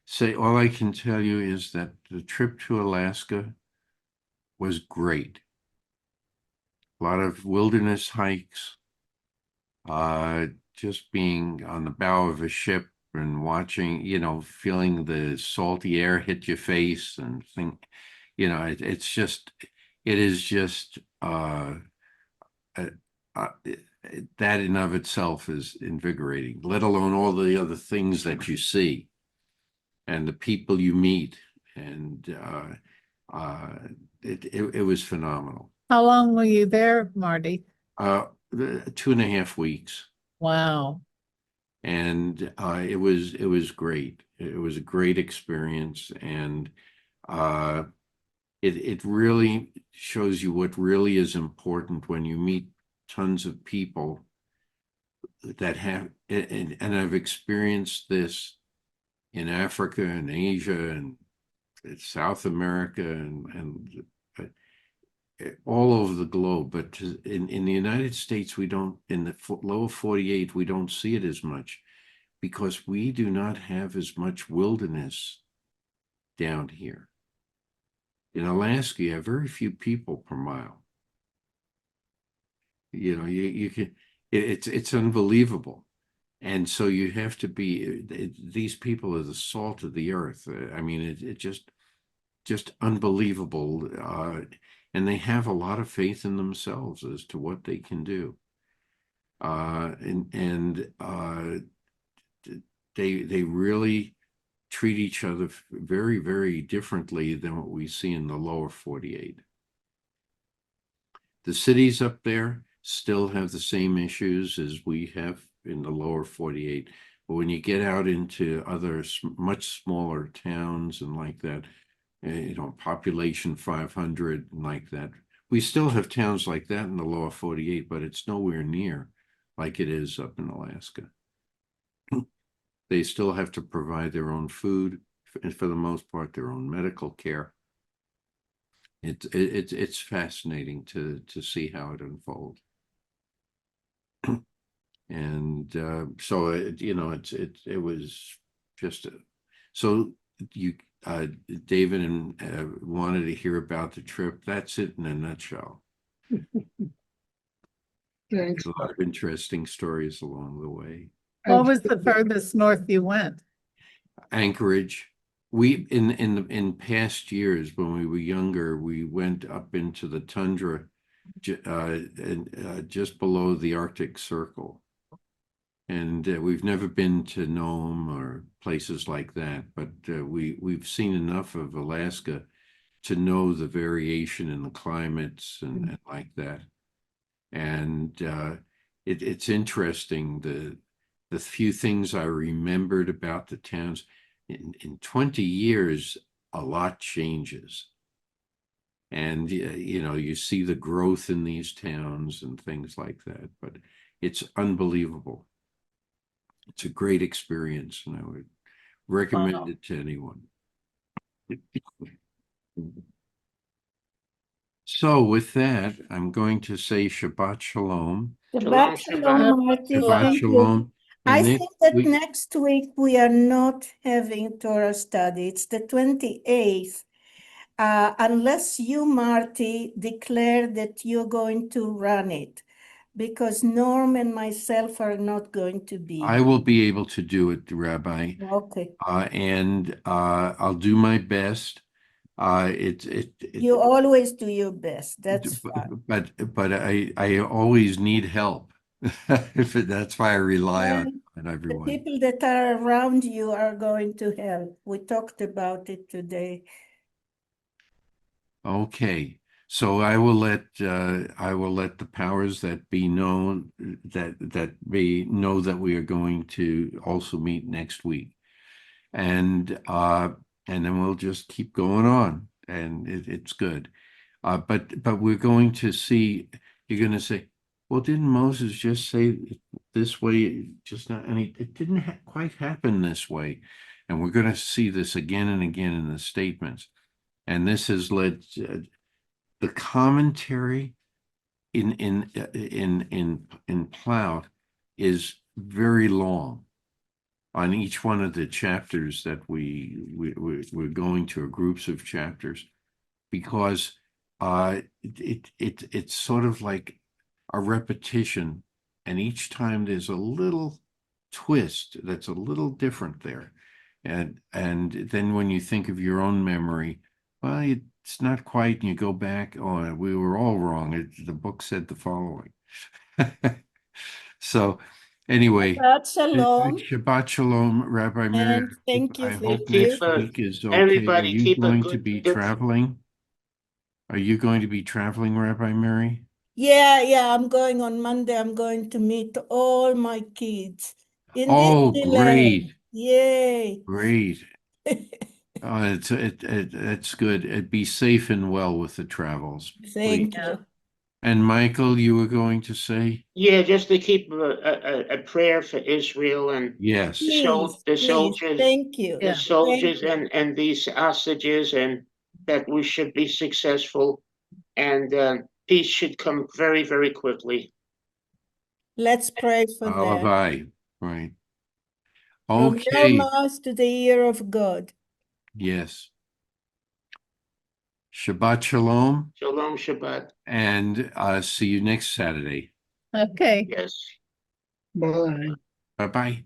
say all I can tell you is that the trip to Alaska was great. A lot of wilderness hikes, just being on the bow of a ship and watching, feeling the salty air hit your face and think, it is just that in of itself is invigorating, let alone all the other things that you see and the people you meet. And it was phenomenal. How long were you there, Marty? 2.5 weeks. Wow. And it was great. It was a great experience, and it really shows you what really is important when you meet tons of people that have, and I've experienced this in Africa and Asia and South America and all over the globe. But in the United States, we don't, in the lower 48, we don't see it as much because we do not have as much wilderness down here. In Alaska, you have very few people per mile. You can, it's unbelievable. And so you have to be, these people are the salt of the earth. I mean, it just unbelievable. And they have a lot of faith in themselves as to what they can do. They really treat each other very, very differently than what we see in the lower 48. The cities up there still have the same issues as we have in the lower 48. But when you get out into other much smaller towns and like that, population 500 and like that, we still have towns like that in the lower 48, but it's nowhere near like it is up in Alaska. They still have to provide their own food, and for the most part, their own medical care. It's fascinating to see how it unfolds. And so it was just so you David and wanted to hear about the trip. That's it in a nutshell. Thanks. A lot of interesting stories along the way. What was the furthest north you went? Anchorage. We in past years when we were younger, we went up into the tundra, just below the Arctic Circle, and we've never been to Nome or places like that. But we've seen enough of Alaska to know the variation in the climates and like that. And it's interesting the few things I remembered about the towns. In 20 years, a lot changes. And, you see the growth in these towns and things like that, but it's unbelievable. It's a great experience, and I would recommend it to anyone. So with that, I'm going to say Shabbat Shalom. Shalom, Shabbat Shabbat. shalom, Marty. Shabbat Thank you. Shalom. I And think next that week, next week we are not having Torah study. It's the 28th. Unless you, Marty, declare that you're going to run it, because Norm and myself are not going to be. I will be able to do it, Rabbi, Okay. and I'll do my best. You always do your best. That's fine. But I always need help. That's why I rely on The everyone. people that are around you are going to help. We talked about it today. Okay, so I will let the powers that be known that be know that we are going to also meet next week, and then we'll just keep going on, and it's good. But we're going to see. You're going to say, well, didn't Moses just say it this way? Just not, and it didn't quite happen this way, and we're going to see this again and again in the statements. And this has led the commentary in Plout is very long on each one of the chapters that we're going to, or groups of chapters, because it's sort of like a repetition, and each time there's a little twist that's a little different there. And then when you think of your own memory, well, it's not quite, and you go back, oh, we were all wrong. The book said the following. So anyway, Shabbat shalom. Shabbat Shalom, Rabbi Mary. And thank you. I hope Thank you. next week is okay. Everybody Are you keep a going to good- be good- traveling? Are you going to be traveling, Rabbi Mary? Yeah, I'm going on Monday. I'm going to meet all my kids in Oh, Disneyland. great. Yay. Great. It's good. Be safe and well with the travels, Thank please. you. And Michael, you were going to say? Yeah, just to keep a prayer for Israel and Yes. the soldiers, Thank you. the Yeah. soldiers Thank you. and these hostages, and that we should be successful, and peace should come very, very quickly. Let's pray for that. Alavai. Right. From your Okay. mouth to the ear of God. Yes. Shabbat Shalom, Shalom, Shabbat. and see you next Saturday. Okay. Yes. Bye. Bye-bye.